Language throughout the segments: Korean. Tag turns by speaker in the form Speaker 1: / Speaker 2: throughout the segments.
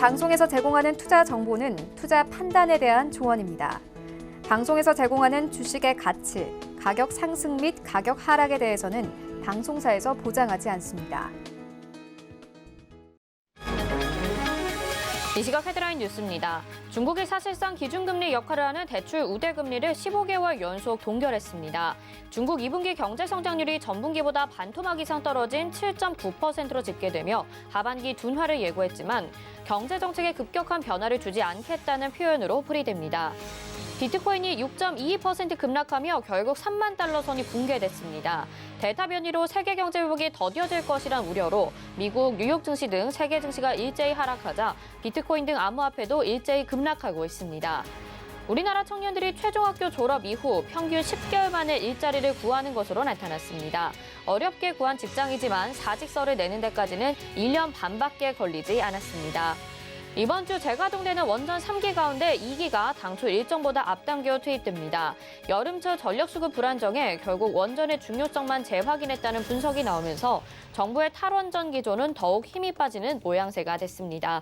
Speaker 1: 방송에서 제공하는 투자 정보는 투자 판단에 대한 조언입니다. 방송에서 제공하는 주식의 가치, 가격 상승 및 가격 하락에 대해서는 방송사에서 보장하지 않습니다.
Speaker 2: 이 시각 헤드라인 뉴스입니다. 중국이 사실상 기준금리 역할을 하는 대출 우대금리를 15개월 연속 동결했습니다. 중국 2분기 경제성장률이 전분기보다 반토막 이상 떨어진 7.9%로 집계되며 하반기 둔화를 예고했지만 경제정책에 급격한 변화를 주지 않겠다는 표현으로 풀이됩니다. 비트코인이 6.22% 급락하며 결국 3만 달러 선이 붕괴됐습니다. 델타 변이로 세계 경제 회복이 더뎌질 것이란 우려로 미국 뉴욕 증시 등 세계 증시가 일제히 하락하자 비트코인 등 암호화폐도 일제히 급락하고 있습니다. 우리나라 청년들이 최종학교 졸업 이후 평균 10개월 만에 일자리를 구하는 것으로 나타났습니다. 어렵게 구한 직장이지만 사직서를 내는 데까지는 1년 반밖에 걸리지 않았습니다. 이번 주 재가동되는 원전 3기 가운데 2기가 당초 일정보다 앞당겨 투입됩니다. 여름철 전력수급 불안정에 결국 원전의 중요성만 재확인했다는 분석이 나오면서 정부의 탈원전 기조는 더욱 힘이 빠지는 모양새가 됐습니다.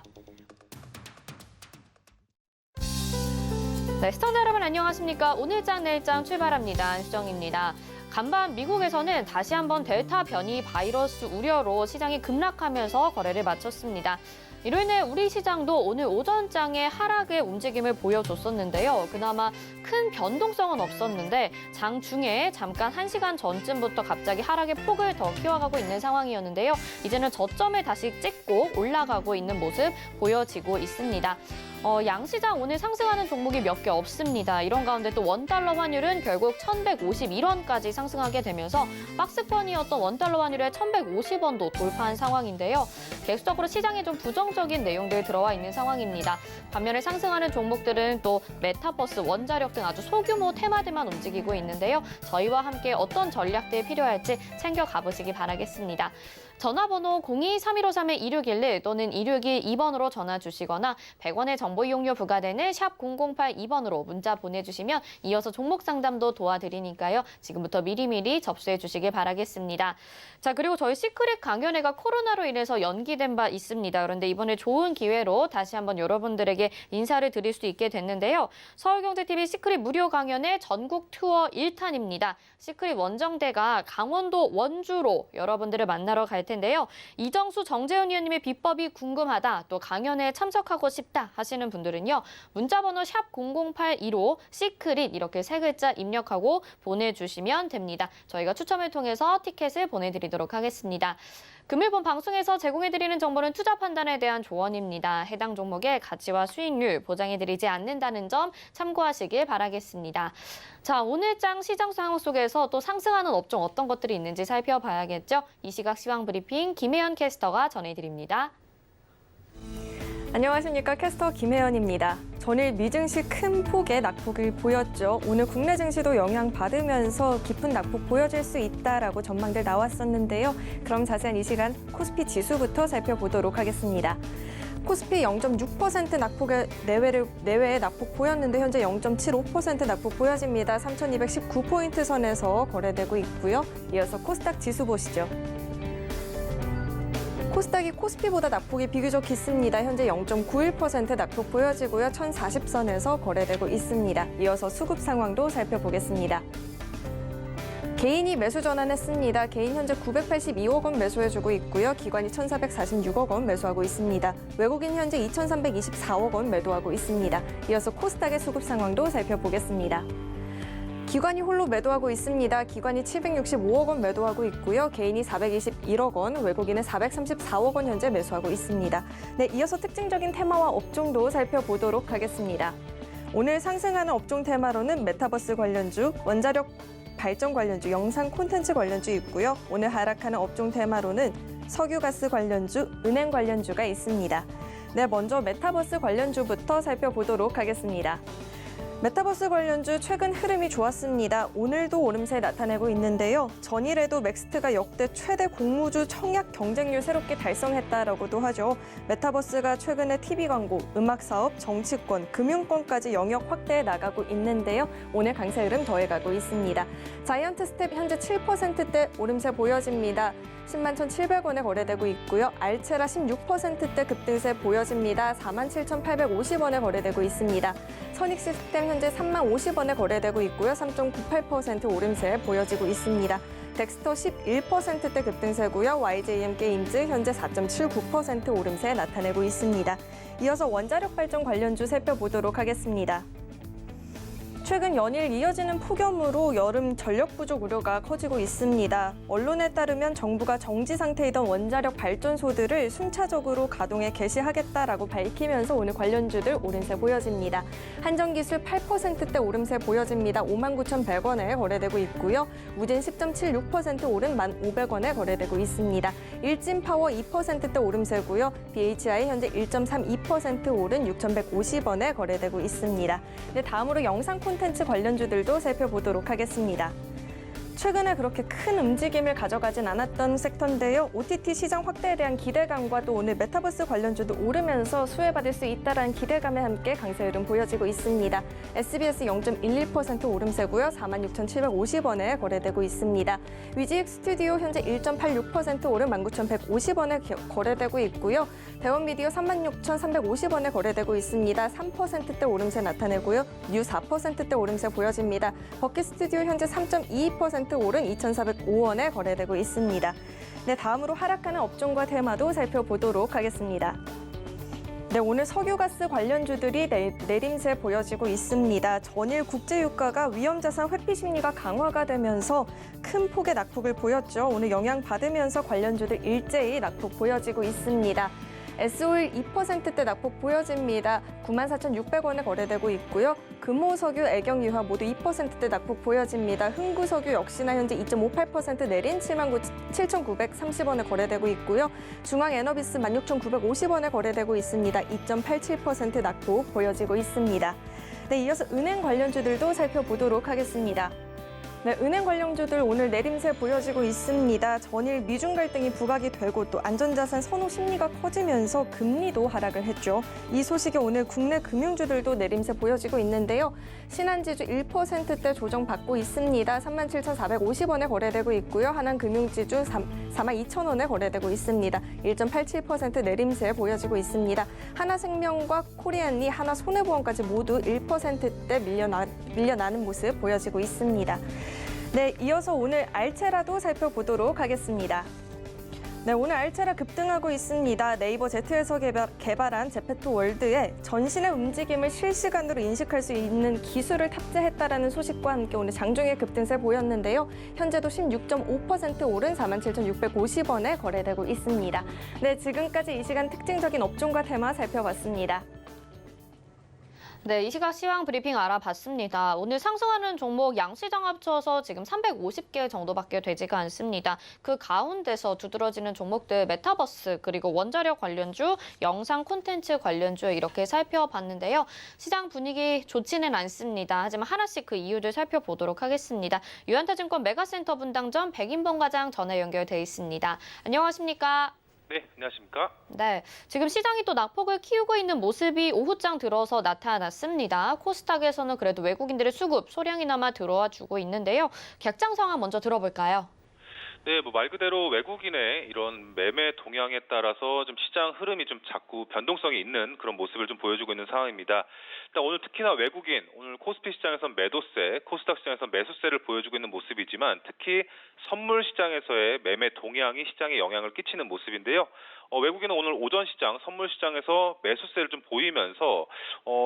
Speaker 2: 네, 시청자 여러분 안녕하십니까? 오늘장 내일장 출발합니다. 안수정입니다. 간밤 미국에서는 다시 한번 델타 변이 바이러스 우려로 시장이 급락하면서 거래를 마쳤습니다. 이로 인해 우리 시장도 오늘 오전장에 하락의 움직임을 보여줬었는데요. 그나마 큰 변동성은 없었는데 장중에 잠깐 1시간 전쯤부터 갑자기 하락의 폭을 더 키워가고 있는 상황이었는데요. 이제는 저점을 다시 찍고 올라가고 있는 모습 보여지고 있습니다. 양시장 오늘 상승하는 종목이 몇 개 없습니다. 이런 가운데 또 원달러 환율은 결국 1,151원까지 상승하게 되면서 박스권이었던 원달러 환율의 1,150원도 돌파한 상황인데요. 계속적으로 시장에 좀 부정적인 내용들 들어와 있는 상황입니다. 반면에 상승하는 종목들은 또 메타버스, 원자력 등 아주 소규모 테마들만 움직이고 있는데요. 저희와 함께 어떤 전략들이 필요할지 챙겨 가보시기 바라겠습니다. 전화번호 02-3153-2611 또는 261-2번으로 전화 주시거나 100원의 정보 이용료 부과되는 샵 0082번으로 문자 보내주시면 이어서 종목 상담도 도와드리니까요. 지금부터 미리미리 접수해 주시길 바라겠습니다. 자, 그리고 저희 시크릿 강연회가 코로나로 인해서 연기된 바 있습니다. 그런데 이번에 좋은 기회로 다시 한번 여러분들에게 인사를 드릴 수 있게 됐는데요. 서울경제TV 시크릿 무료 강연회 전국 투어 1탄입니다. 시크릿 원정대가 강원도 원주로 여러분들을 만나러 갈 텐데요. 이정수 정재훈 위원님의 비법이 궁금하다, 또 강연회에 참석하고 싶다 하시는 분들은요. 문자번호 샵 0082로 시크릿 이렇게 세 글자 입력하고 보내주시면 됩니다. 저희가 추첨을 통해서 티켓을 보내드리도록 하겠습니다. 금일본 방송에서 제공해드리는 정보는 투자 판단에 대한 조언입니다. 해당 종목의 가치와 수익률 보장해드리지 않는다는 점 참고하시길 바라겠습니다. 자, 오늘장 시장 상황 속에서 또 상승하는 업종 어떤 것들이 있는지 살펴봐야겠죠. 이 시각 시황 브리핑 김혜연 캐스터가 전해드립니다.
Speaker 3: 안녕하십니까. 캐스터 김혜연입니다. 전일 미증시 큰 폭의 낙폭을 보였죠. 오늘 국내 증시도 영향받으면서 깊은 낙폭 보여질 수 있다라고 전망들 나왔었는데요. 그럼 자세한 이 시간 코스피 지수부터 살펴보도록 하겠습니다. 코스피 0.6% 낙폭의 내외의 낙폭 보였는데 현재 0.75% 낙폭 보여집니다. 3,219포인트 선에서 거래되고 있고요. 이어서 코스닥 지수 보시죠. 코스닥이 코스피보다 낙폭이 비교적 깊습니다. 현재 0.91% 낙폭 보여지고요. 1,040선에서 거래되고 있습니다. 이어서 수급 상황도 살펴보겠습니다. 개인이 매수 전환했습니다. 개인 현재 982억 원 매수해주고 있고요. 기관이 1,446억 원 매수하고 있습니다. 외국인 현재 2,324억 원 매도하고 있습니다. 이어서 코스닥의 수급 상황도 살펴보겠습니다. 기관이 홀로 매도하고 있습니다. 기관이 765억 원 매도하고 있고요. 개인이 421억 원, 외국인은 434억 원 현재 매수하고 있습니다. 네, 이어서 특징적인 테마와 업종도 살펴보도록 하겠습니다. 오늘 상승하는 업종 테마로는 메타버스 관련주, 원자력 발전 관련주, 영상 콘텐츠 관련주 있고요. 오늘 하락하는 업종 테마로는 석유가스 관련주, 은행 관련주가 있습니다. 네, 먼저 메타버스 관련주부터 살펴보도록 하겠습니다. 메타버스 관련주 최근 흐름이 좋았습니다. 오늘도 오름세 나타내고 있는데요. 전일에도 맥스트가 역대 최대 공모주 청약 경쟁률 새롭게 달성했다라고도 하죠. 메타버스가 최근에 TV 광고, 음악 사업, 정치권, 금융권까지 영역 확대해 나가고 있는데요. 오늘 강세 흐름 더해가고 있습니다. 자이언트 스텝 현재 7%대 오름세 보여집니다. 10만 1,700원에 거래되고 있고요. 알체라 16%대 급등세 보여집니다. 47,850원에 거래되고 있습니다. 선익 시스템 현재 3만 50원에 거래되고 있고요. 3.98% 오름세 보여지고 있습니다. 덱스터 11%대 급등세고요. YJM 게임즈 현재 4.79% 오름세 나타내고 있습니다. 이어서 원자력 발전 관련주 살펴보도록 하겠습니다. 최근 연일 이어지는 폭염으로 여름 전력 부족 우려가 커지고 있습니다. 언론에 따르면 정부가 정지 상태이던 원자력 발전소들을 순차적으로 가동에 개시하겠다라고 밝히면서 오늘 관련주들 오름세 보여집니다. 한전기술 8%대 오름세 보여집니다. 59,100원에 거래되고 있고요. 우진 10.76% 오른 1,500원에 거래되고 있습니다. 일진파워 2%대 오름세고요. BHI 현재 1.32% 오른 6,150원에 거래되고 있습니다. 네, 다음으로 영상 콘텐츠 관련주들도 살펴보도록 하겠습니다. 최근에 그렇게 큰 움직임을 가져가진 않았던 섹터인데요. OTT 시장 확대에 대한 기대감과 또 오늘 메타버스 관련주도 오르면서 수혜받을 수 있다는 기대감에 함께 강세 흐름 보여지고 있습니다. SBS 0.11% 오름세고요. 46,750원에 거래되고 있습니다. 위지익 스튜디오 현재 1.86% 오른 19,150원에 거래되고 있고요. 대원미디어 36,350원에 거래되고 있습니다. 3%대 오름세 나타내고요. 뉴 4%대 오름세 보여집니다. 버킷 스튜디오 현재 3.22% 오른 2,405원에 거래되고 있습니다. 네, 다음으로 하락하는 업종과 테마도 살펴보도록 하겠습니다. 네, 오늘 석유가스 관련주들이 내림세 보여지고 있습니다. 전일 국제유가가 위험자산 회피 심리가 강화가 되면서 큰 폭의 낙폭을 보였죠. 오늘 영향받으면서 관련주들 일제히 낙폭 보여지고 있습니다. S오일 2%대 낙폭 보여집니다. 94,600원에 거래되고 있고요. 금호석유, 애경유화 모두 2%대 낙폭 보여집니다. 흥구석유 역시나 현재 2.58% 내린 77,930원에 거래되고 있고요. 중앙에너비스 16,950원에 거래되고 있습니다. 2.87% 낙폭 보여지고 있습니다. 네, 이어서 은행 관련주들도 살펴보도록 하겠습니다. 네, 은행 관련주들 오늘 내림세 보여지고 있습니다. 전일 미중 갈등이 부각이 되고 또 안전자산 선호 심리가 커지면서 금리도 하락을 했죠. 이 소식에 오늘 국내 금융주들도 내림세 보여지고 있는데요. 신한지주 1%대 조정받고 있습니다. 37,450원에 거래되고 있고요. 하나금융지주 42,000원에 거래되고 있습니다. 1.87% 내림세 보여지고 있습니다. 하나생명과 코리안리, 하나손해보험까지 모두 1%대 밀려나는 모습 보여지고 있습니다. 네, 이어서 오늘 알체라도 살펴보도록 하겠습니다. 네, 오늘 알체라 급등하고 있습니다. 네이버 Z에서 개발한 제페토 월드에 전신의 움직임을 실시간으로 인식할 수 있는 기술을 탑재했다라는 소식과 함께 오늘 장중에 급등세 보였는데요. 현재도 16.5% 오른 47,650원에 거래되고 있습니다. 네, 지금까지 이 시간 특징적인 업종과 테마 살펴봤습니다.
Speaker 2: 네, 이 시각 시황 브리핑 알아봤습니다. 오늘 상승하는 종목 양시장 합쳐서 지금 350개 정도밖에 되지가 않습니다. 그 가운데서 두드러지는 종목들 메타버스 그리고 원자력 관련주, 영상 콘텐츠 관련주 이렇게 살펴봤는데요. 시장 분위기 좋지는 않습니다. 하지만 하나씩 그 이유를 살펴보도록 하겠습니다. 유한타증권 메가센터 분당점 백인범 과장 전화 연결돼 있습니다. 안녕하십니까?
Speaker 4: 네, 안녕하십니까?
Speaker 2: 네, 지금 시장이 또 낙폭을 키우고 있는 모습이 오후장 들어서 나타났습니다. 코스닥에서는 그래도 외국인들의 수급 소량이나마 들어와 주고 있는데요. 객장 상황 먼저 들어볼까요?
Speaker 4: 네, 말 그대로 외국인의 이런 매매 동향에 따라서 좀 시장 흐름이 좀 자꾸 변동성이 있는 그런 모습을 좀 보여주고 있는 상황입니다. 일단 오늘 특히나 외국인, 오늘 코스피 시장에선 매도세, 코스닥 시장에선 매수세를 보여주고 있는 모습이지만 특히 선물 시장에서의 매매 동향이 시장에 영향을 끼치는 모습인데요. 외국인은 오늘 오전 시장, 선물 시장에서 매수세를 좀 보이면서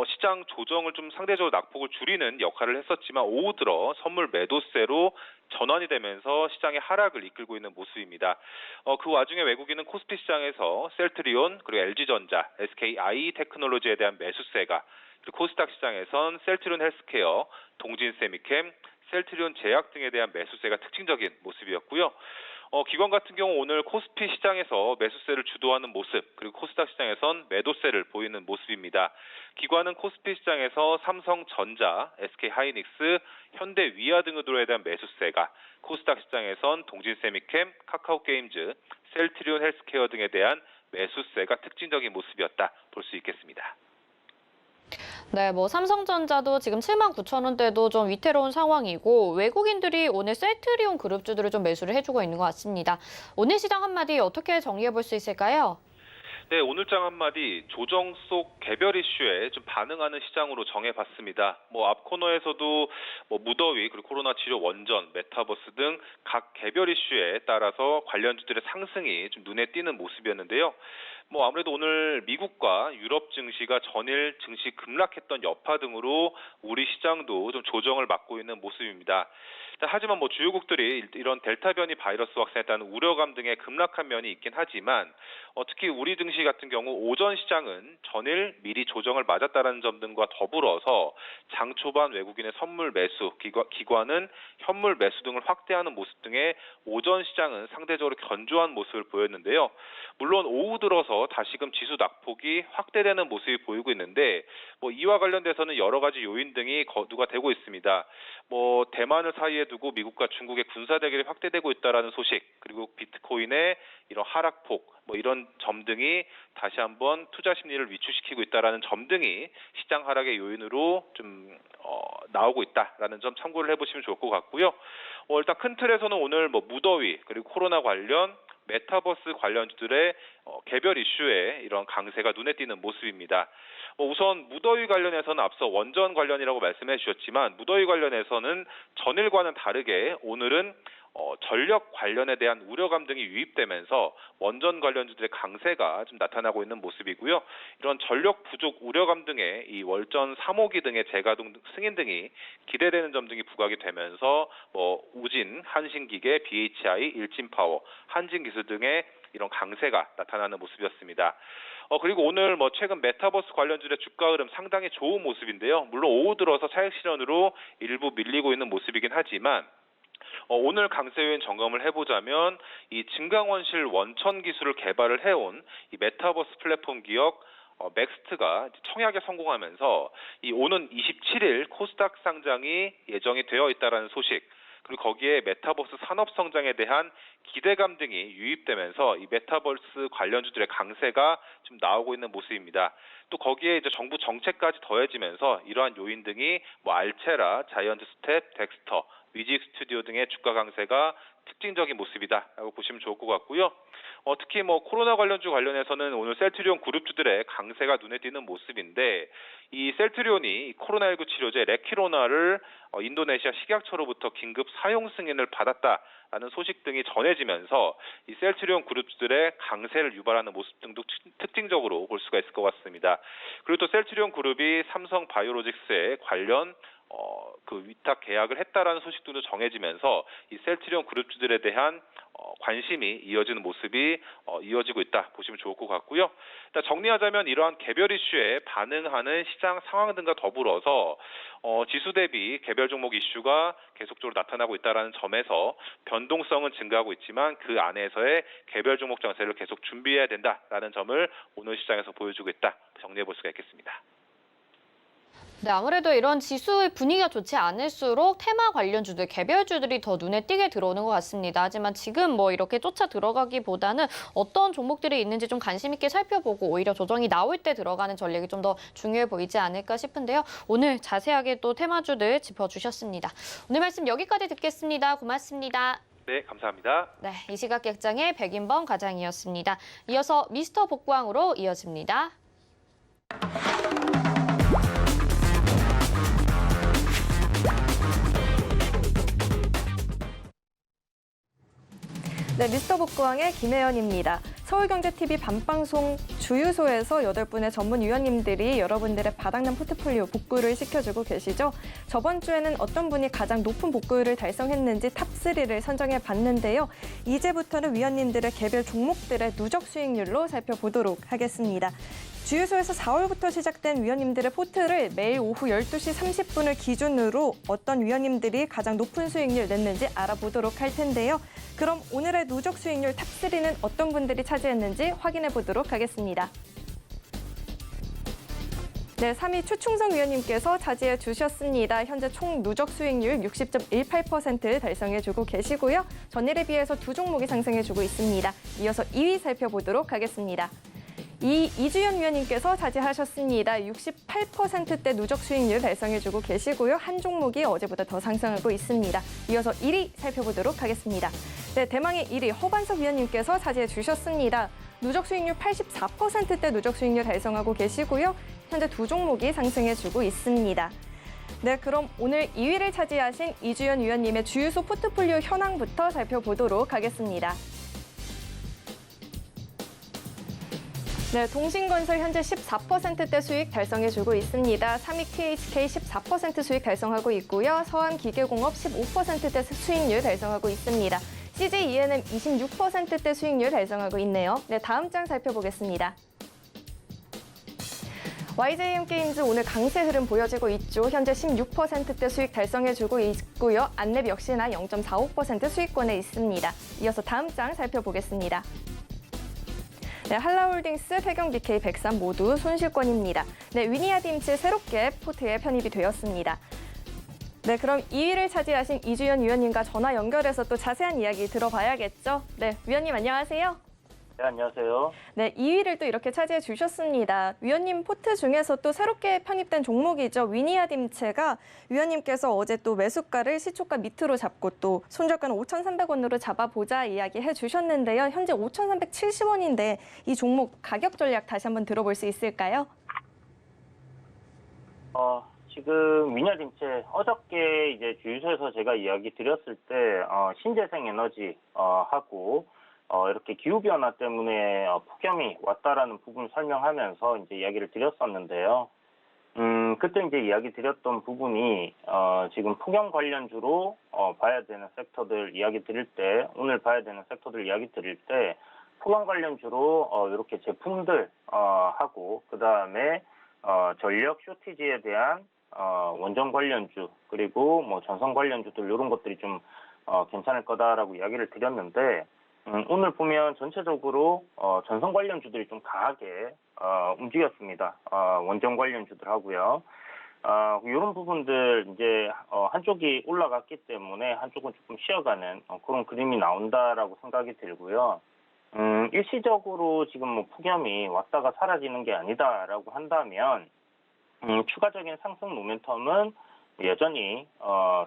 Speaker 4: 시장 조정을 좀 상대적으로 낙폭을 줄이는 역할을 했었지만 오후 들어 선물 매도세로 전환이 되면서 시장의 하락을 이끌고 있는 모습입니다. 그 와중에 외국인은 코스피 시장에서 셀트리온, 그리고 LG전자, SKI 테크놀로지에 대한 매수세가, 그리고 코스닥 시장에선 셀트리온 헬스케어, 동진세미캠, 셀트리온 제약 등에 대한 매수세가 특징적인 모습이었고요. 기관 같은 경우 오늘 코스피 시장에서 매수세를 주도하는 모습, 그리고 코스닥 시장에선 매도세를 보이는 모습입니다. 기관은 코스피 시장에서 삼성전자, SK하이닉스, 현대위아 등에 대한 매수세가, 코스닥 시장에선 동진세미캠, 카카오게임즈, 셀트리온 헬스케어 등에 대한 매수세가 특징적인 모습이었다 볼 수 있겠습니다.
Speaker 2: 네, 뭐 삼성전자도 지금 79,000원대도 좀 위태로운 상황이고 외국인들이 오늘 셀트리온 그룹주들을 좀 매수를 해주고 있는 것 같습니다. 오늘 시장 한마디 어떻게 정리해 볼 수 있을까요?
Speaker 4: 네, 오늘장 한마디 조정 속 개별 이슈에 좀 반응하는 시장으로 정해봤습니다. 앞 코너에서도 무더위 그리고 코로나 치료 원전, 메타버스 등 각 개별 이슈에 따라서 관련주들의 상승이 좀 눈에 띄는 모습이었는데요. 아무래도 오늘 미국과 유럽 증시가 전일 증시 급락했던 여파 등으로 우리 시장도 좀 조정을 맞고 있는 모습입니다. 하지만 주요국들이 이런 델타 변이 바이러스 확산에 따른 우려감 등의 급락한 면이 있긴 하지만 특히 우리 증시 같은 경우 오전 시장은 전일 미리 조정을 맞았다는 점 등과 더불어서 장 초반 외국인의 선물 매수, 기관은 현물 매수 등을 확대하는 모습 등의 오전 시장은 상대적으로 견조한 모습을 보였는데요. 물론 오후 들어서 다시금 지수 낙폭이 확대되는 모습이 보이고 있는데 이와 관련돼서는 여러 가지 요인 등이 거두가 되고 있습니다. 대만을 사이에 두고 미국과 중국의 군사 대결이 확대되고 있다라는 소식, 그리고 비트코인의 이런 하락폭, 이런 점 등이 다시 한번 투자 심리를 위축시키고 있다라는 점 등이 시장 하락의 요인으로 좀 나오고 있다라는 점 참고를 해보시면 좋을 것 같고요. 일단 큰 틀에서는 오늘 무더위 그리고 코로나 관련 메타버스 관련주들의 개별 이슈에 이런 강세가 눈에 띄는 모습입니다. 우선 무더위 관련해서는 앞서 원전 관련이라고 말씀해 주셨지만 무더위 관련해서는 전일과는 다르게 오늘은 전력 관련에 대한 우려감 등이 유입되면서 원전 관련주들의 강세가 좀 나타나고 있는 모습이고요. 이런 전력 부족 우려감 등의 이 월전 3호기 등의 재가동 승인 등이 기대되는 점 등이 부각이 되면서 우진, 한신기계, BHI, 일진파워, 한진기술 등의 이런 강세가 나타나는 모습이었습니다. 그리고 오늘 최근 메타버스 관련주의 주가 흐름 상당히 좋은 모습인데요. 물론 오후 들어서 차익 실현으로 일부 밀리고 있는 모습이긴 하지만 오늘 강세 요인 점검을 해보자면 이 증강원실 원천 기술을 개발을 해온 이 메타버스 플랫폼 기업 맥스트가 청약에 성공하면서 이 오는 27일 코스닥 상장이 예정이 되어 있다라는 소식, 그리고 거기에 메타버스 산업 성장에 대한 기대감 등이 유입되면서 이 메타버스 관련주들의 강세가 좀 나오고 있는 모습입니다. 또 거기에 이제 정부 정책까지 더해지면서 이러한 요인 등이 알체라, 자이언트 스텝, 덱스터, 뮤직 스튜디오 등의 주가 강세가 특징적인 모습이다라고 보시면 좋을 것 같고요. 특히 코로나 관련주 관련해서는 오늘 셀트리온 그룹주들의 강세가 눈에 띄는 모습인데 이 셀트리온이 코로나19 치료제 레키로나를 인도네시아 식약처로부터 긴급 사용 승인을 받았다라는 소식 등이 전해지면서 이 셀트리온 그룹주들의 강세를 유발하는 모습 등도 특징적으로 볼 수가 있을 것 같습니다. 그리고 또 셀트리온 그룹이 삼성 바이오로직스에 관련 그 위탁 계약을 했다라는 소식도 정해지면서 이 셀트리온 그룹주들에 대한 관심이 이어지는 모습이 이어지고 있다 보시면 좋을 것 같고요. 일단 정리하자면 이러한 개별 이슈에 반응하는 시장 상황 등과 더불어서 지수 대비 개별 종목 이슈가 계속적으로 나타나고 있다는 점에서 변동성은 증가하고 있지만 그 안에서의 개별 종목 장세를 계속 준비해야 된다라는 점을 오늘 시장에서 보여주고 있다, 정리해 볼 수가 있겠습니다.
Speaker 2: 네, 아무래도 이런 지수의 분위기가 좋지 않을수록 테마 관련주들, 개별주들이 더 눈에 띄게 들어오는 것 같습니다. 하지만 지금 이렇게 쫓아 들어가기보다는 어떤 종목들이 있는지 좀 관심 있게 살펴보고 오히려 조정이 나올 때 들어가는 전략이 좀 더 중요해 보이지 않을까 싶은데요. 오늘 자세하게 또 테마주들 짚어주셨습니다. 오늘 말씀 여기까지 듣겠습니다. 고맙습니다.
Speaker 4: 네, 감사합니다.
Speaker 2: 네, 이 시각 객장의 백인범 과장이었습니다. 이어서 미스터 복광으로 이어집니다.
Speaker 3: 네, 미스터 복구왕의 김혜연입니다. 서울경제TV 밤방송 주유소에서 8분의 전문 위원님들이 여러분들의 바닥난 포트폴리오 복구를 시켜주고 계시죠. 저번 주에는 어떤 분이 가장 높은 복구율을 달성했는지 탑3를 선정해 봤는데요. 이제부터는 위원님들의 개별 종목들의 누적 수익률로 살펴보도록 하겠습니다. 주유소에서 4월부터 시작된 위원님들의 포트를 매일 오후 12시 30분을 기준으로 어떤 위원님들이 가장 높은 수익률 냈는지 알아보도록 할 텐데요. 그럼 오늘의 누적 수익률 탑3는 어떤 분들이 차지했는지 확인해 보도록 하겠습니다. 네, 3위 추충성 위원님께서 차지해 주셨습니다. 현재 총 누적 수익률 60.18% 달성해주고 계시고요. 전일에 비해서 두 종목이 상승해주고 있습니다. 이어서 2위 살펴보도록 하겠습니다. 이주연 위원님께서 차지하셨습니다. 68%대 누적 수익률 달성해주고 계시고요. 한 종목이 어제보다 더 상승하고 있습니다. 이어서 1위 살펴보도록 하겠습니다. 네, 대망의 1위 허반석 위원님께서 차지해 주셨습니다. 누적 수익률 84%대 누적 수익률 달성하고 계시고요. 현재 두 종목이 상승해주고 있습니다. 네, 그럼 오늘 2위를 차지하신 이주연 위원님의 주유소 포트폴리오 현황부터 살펴보도록 하겠습니다. 네, 동신건설 현재 14%대 수익 달성해주고 있습니다. 삼익THK 14% 수익 달성하고 있고요. 서암기계공업 15%대 수익률 달성하고 있습니다. CJENM 26%대 수익률 달성하고 있네요. 네, 다음 장 살펴보겠습니다. YJM게임즈 오늘 강세 흐름 보여지고 있죠. 현재 16%대 수익 달성해주고 있고요. 안랩 역시나 0.45% 수익권에 있습니다. 이어서 다음 장 살펴보겠습니다. 네, 한라홀딩스, 태경BK, 백삼 모두 손실권입니다. 네, 위니아딤츠 새롭게 포트에 편입이 되었습니다. 네, 그럼 2위를 차지하신 이주연 위원님과 전화 연결해서 또 자세한 이야기 들어봐야겠죠? 네, 위원님 안녕하세요.
Speaker 5: 네, 안녕하세요.
Speaker 3: 네, 2위를 또 이렇게 차지해 주셨습니다. 위원님 포트 중에서 또 새롭게 편입된 종목이죠. 위니아딤체가 위원님께서 어제 또 매수가를 시초가 밑으로 잡고 또 손절가는 5,300원으로 잡아보자 이야기해 주셨는데요. 현재 5,370원인데 이 종목 가격 전략 다시 한번 들어볼 수 있을까요?
Speaker 5: 지금 위니아딤체 어저께 이제 주유소에서 제가 이야기 드렸을 때 신재생에너지 하고 이렇게 기후변화 때문에 폭염이 왔다라는 부분을 설명하면서 이제 이야기를 드렸었는데요. 그때 이제 이야기 드렸던 부분이, 지금 폭염 관련주로, 봐야 되는 섹터들 이야기 드릴 때, 오늘 봐야 되는 섹터들 이야기 드릴 때, 폭염 관련주로, 이렇게 제품들, 하고, 그 다음에, 전력 쇼티지에 대한, 원전 관련주, 그리고 뭐 전선 관련주들, 이런 것들이 좀, 괜찮을 거다라고 이야기를 드렸는데, 오늘 보면 전체적으로 전선 관련주들이 좀 강하게 움직였습니다. 원전 관련주들 하고요. 이런 부분들 이제 한쪽이 올라갔기 때문에 한쪽은 조금 쉬어가는 그런 그림이 나온다라고 생각이 들고요. 일시적으로 지금 뭐 폭염이 왔다가 사라지는 게 아니다라고 한다면 추가적인 상승 모멘텀은 여전히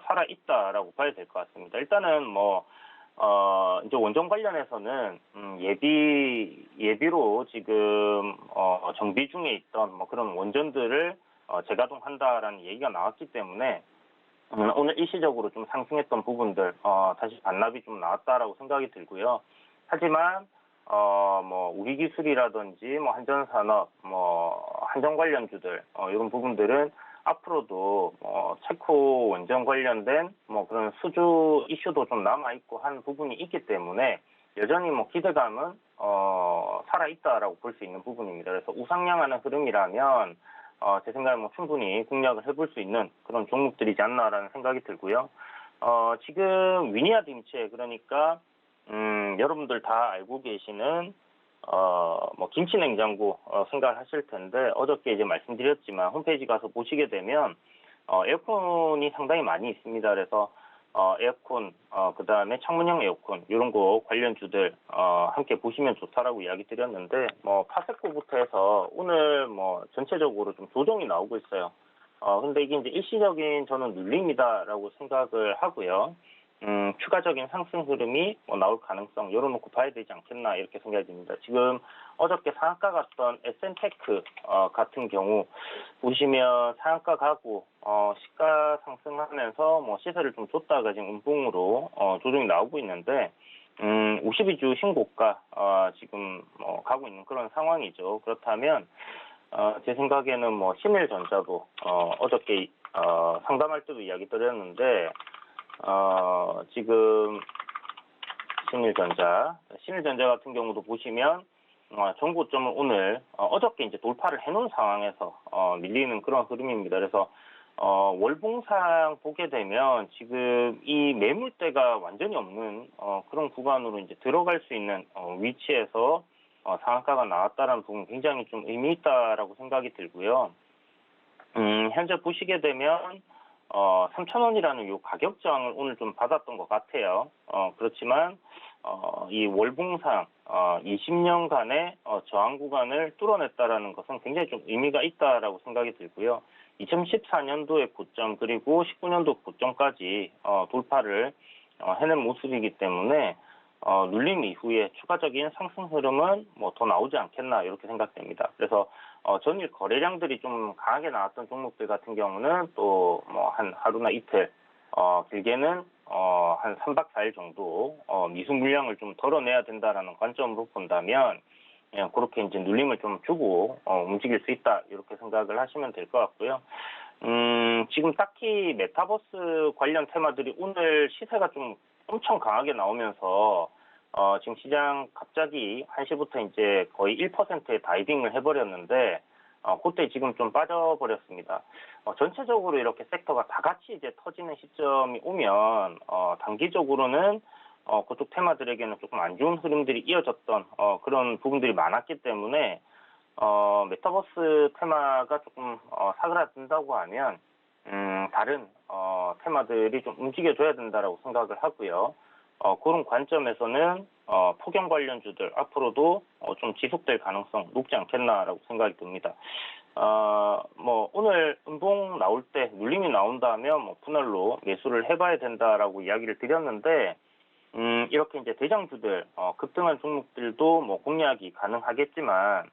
Speaker 5: 살아 있다라고 봐야 될 것 같습니다. 일단은 뭐 이제 원전 관련해서는, 예비로 지금, 정비 중에 있던 뭐 그런 원전들을, 재가동한다라는 얘기가 나왔기 때문에, 오늘 일시적으로 좀 상승했던 부분들, 다시 반납이 좀 나왔다라고 생각이 들고요. 하지만, 뭐, 우리기술이라든지, 뭐, 한전산업, 뭐, 한전 관련주들, 이런 부분들은 앞으로도 체코 원전 관련된 뭐 그런 수주 이슈도 좀 남아 있고 한 부분이 있기 때문에 여전히 뭐 기대감은 살아 있다라고 볼 수 있는 부분입니다. 그래서 우상향하는 흐름이라면 제 생각에 뭐 충분히 공략을 해볼 수 있는 그런 종목들이지 않나라는 생각이 들고요. 지금 위니아딤체 그러니까 여러분들 다 알고 계시는 뭐 김치냉장고 생각을 하실 텐데 어저께 이제 말씀드렸지만 홈페이지 가서 보시게 되면 에어컨이 상당히 많이 있습니다. 그래서 에어컨 그다음에 창문형 에어컨 이런 거 관련주들 함께 보시면 좋다라고 이야기 드렸는데 뭐 파세코부터 해서 오늘 뭐 전체적으로 좀 조정이 나오고 있어요. 근데 이게 이제 일시적인 저는 눌림이다라고 생각을 하고요. 추가적인 상승 흐름이 뭐 나올 가능성 열어놓고 봐야 되지 않겠나 이렇게 생각이 듭니다. 지금 어저께 상한가 갔던 SN테크 같은 경우 보시면 상한가 가고 시가 상승하면서 뭐 시세를 좀 줬다가 지금 음봉으로 조정이 나오고 있는데 52주 신고가 지금 가고 있는 그런 상황이죠. 그렇다면 제 생각에는 뭐 신일전자도 어저께 상담할 때도 이야기 드렸는데 지금 신일전자 같은 경우도 보시면 전고점을 오늘 어저께 이제 돌파를 해놓은 상황에서 밀리는 그런 흐름입니다. 그래서 월봉상 보게 되면 지금 이 매물대가 완전히 없는 그런 구간으로 이제 들어갈 수 있는 위치에서 상한가가 나왔다라는 부분 굉장히 좀 의미 있다라고 생각이 들고요. 현재 보시게 되면 3,000원이라는 요 가격 저항을 오늘 좀 받았던 것 같아요. 그렇지만 이 월봉상 20년간의 저항 구간을 뚫어냈다라는 것은 굉장히 좀 의미가 있다라고 생각이 들고요. 2014년도의 고점 그리고 19년도 고점까지 돌파를 해낸 모습이기 때문에 눌림 이후에 추가적인 상승 흐름은 뭐 더 나오지 않겠나 이렇게 생각됩니다. 그래서 전일 거래량들이 좀 강하게 나왔던 종목들 같은 경우는 또 뭐 한 하루나 이틀 길게는 한 3박 4일 정도 미수 물량을 좀 덜어내야 된다라는 관점으로 본다면 그렇게 이제 눌림을 좀 주고 움직일 수 있다 이렇게 생각을 하시면 될 것 같고요. 지금 딱히 메타버스 관련 테마들이 오늘 시세가 좀 엄청 강하게 나오면서 지금 시장 갑자기 1시부터 이제 거의 1%의 다이빙을 해버렸는데 그때 지금 좀 빠져버렸습니다. 전체적으로 이렇게 섹터가 다 같이 이제 터지는 시점이 오면 단기적으로는 그쪽 테마들에게는 조금 안 좋은 흐름들이 이어졌던 그런 부분들이 많았기 때문에 메타버스 테마가 조금 사그라든다고 하면 다른 테마들이 좀 움직여줘야 된다라고 생각을 하고요. 그런 관점에서는 폭염 관련주들 앞으로도 좀 지속될 가능성 높지 않겠나라고 생각이 듭니다. 뭐 오늘 음봉 나올 때 눌림이 나온다면 뭐 분할로 매수를 해봐야 된다라고 이야기를 드렸는데 이렇게 이제 대장주들 급등한 종목들도 뭐 공략이 가능하겠지만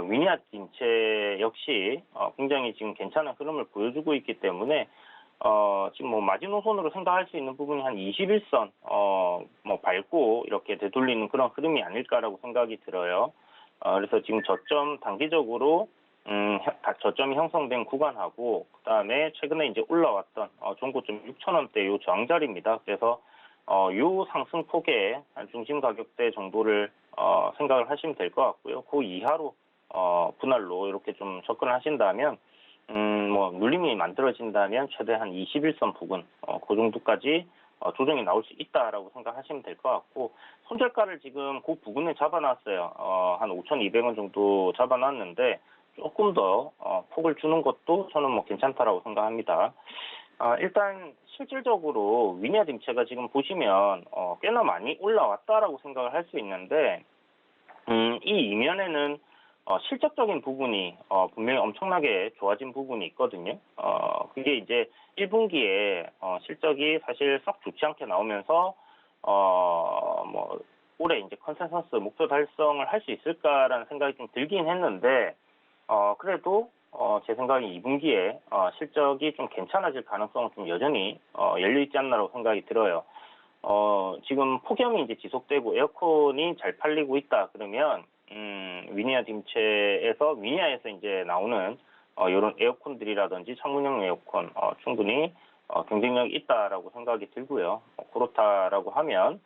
Speaker 5: 위니아 딘체 역시 굉장히 지금 괜찮은 흐름을 보여주고 있기 때문에 지금 뭐 마지노선으로 생각할 수 있는 부분이 한 21선 뭐 밟고 이렇게 되돌리는 그런 흐름이 아닐까라고 생각이 들어요. 그래서 지금 저점 단기적으로 저점이 형성된 구간하고 그다음에 최근에 이제 올라왔던 종고점 6,000원대 요 저항자리입니다. 그래서 요 상승폭의 한 중심 가격대 정도를 생각을 하시면 될 것 같고요. 그 이하로 분할로 이렇게 좀 접근을 하신다면 뭐 눌림이 만들어진다면 최대 한 21선 부근 그 정도까지 조정이 나올 수 있다라고 생각하시면 될 것 같고 손절가를 지금 그 부근에 잡아놨어요. 한 5,200원 정도 잡아놨는데 조금 더 폭을 주는 것도 저는 뭐 괜찮다라고 생각합니다. 일단 실질적으로 위니아 딤체가 지금 보시면 꽤나 많이 올라왔다라고 생각을 할 수 있는데 이 이면에는 실적적인 부분이 분명히 엄청나게 좋아진 부분이 있거든요. 그게 이제 1분기에 실적이 사실 썩 좋지 않게 나오면서 뭐 올해 이제 컨센서스 목표 달성을 할 수 있을까라는 생각이 좀 들긴 했는데 그래도 제 생각에 2분기에 실적이 좀 괜찮아질 가능성은 좀 여전히 열려 있지 않나라고 생각이 들어요. 지금 폭염이 이제 지속되고 에어컨이 잘 팔리고 있다 그러면 위니아 딤체에서 위니아에서 이제 나오는 이런 에어컨들이라든지 창문형 에어컨 충분히 경쟁력이 있다라고 생각이 들고요. 그렇다라고 하면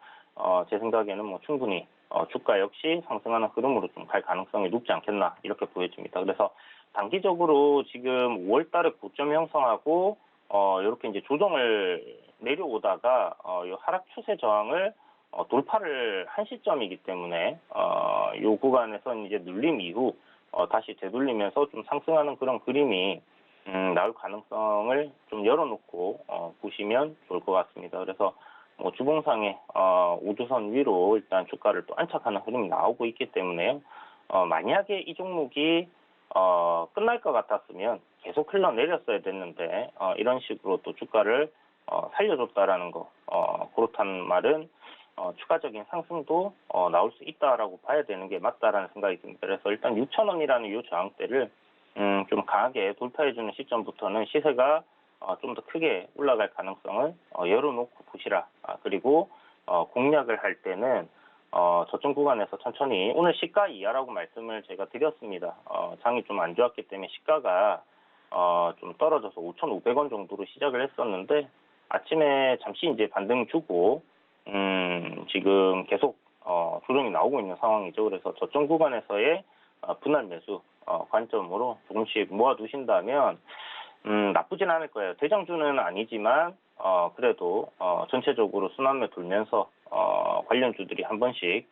Speaker 5: 제 생각에는 뭐 충분히 주가 역시 상승하는 흐름으로 좀 갈 가능성이 높지 않겠나 이렇게 보여집니다. 그래서 단기적으로 지금 5월달에 고점 형성하고 이렇게 이제 조정을 내려오다가 이 하락 추세 저항을 돌파를 한 시점이기 때문에 이 구간에서 이제 눌림 이후 다시 되돌리면서 좀 상승하는 그런 그림이 나올 가능성을 좀 열어놓고 보시면 좋을 것 같습니다. 그래서 뭐 주봉상에 우주선 위로 일단 주가를 또 안착하는 흐름이 나오고 있기 때문에요. 만약에 이 종목이 끝날 것 같았으면 계속 흘러내렸어야 됐는데 이런 식으로 또 주가를 살려줬다라는 거 그렇다는 말은 추가적인 상승도 나올 수 있다라고 봐야 되는 게 맞다라는 생각이 듭니다. 그래서 일단 6,000원이라는 이 저항대를 좀 강하게 돌파해주는 시점부터는 시세가 좀 더 크게 올라갈 가능성을 열어놓고 보시라. 그리고 공략을 할 때는 저점 구간에서 천천히 오늘 시가 이하라고 말씀을 제가 드렸습니다. 장이 좀 안 좋았기 때문에 시가가 좀 떨어져서 5,500원 정도로 시작을 했었는데 아침에 잠시 이제 반등 주고 지금 계속 조정이 나오고 있는 상황이죠. 그래서 저점 구간에서의 분할 매수 관점으로 조금씩 모아두신다면 나쁘진 않을 거예요. 대장주는 아니지만 그래도 전체적으로 순환매 돌면서 관련주들이 한 번씩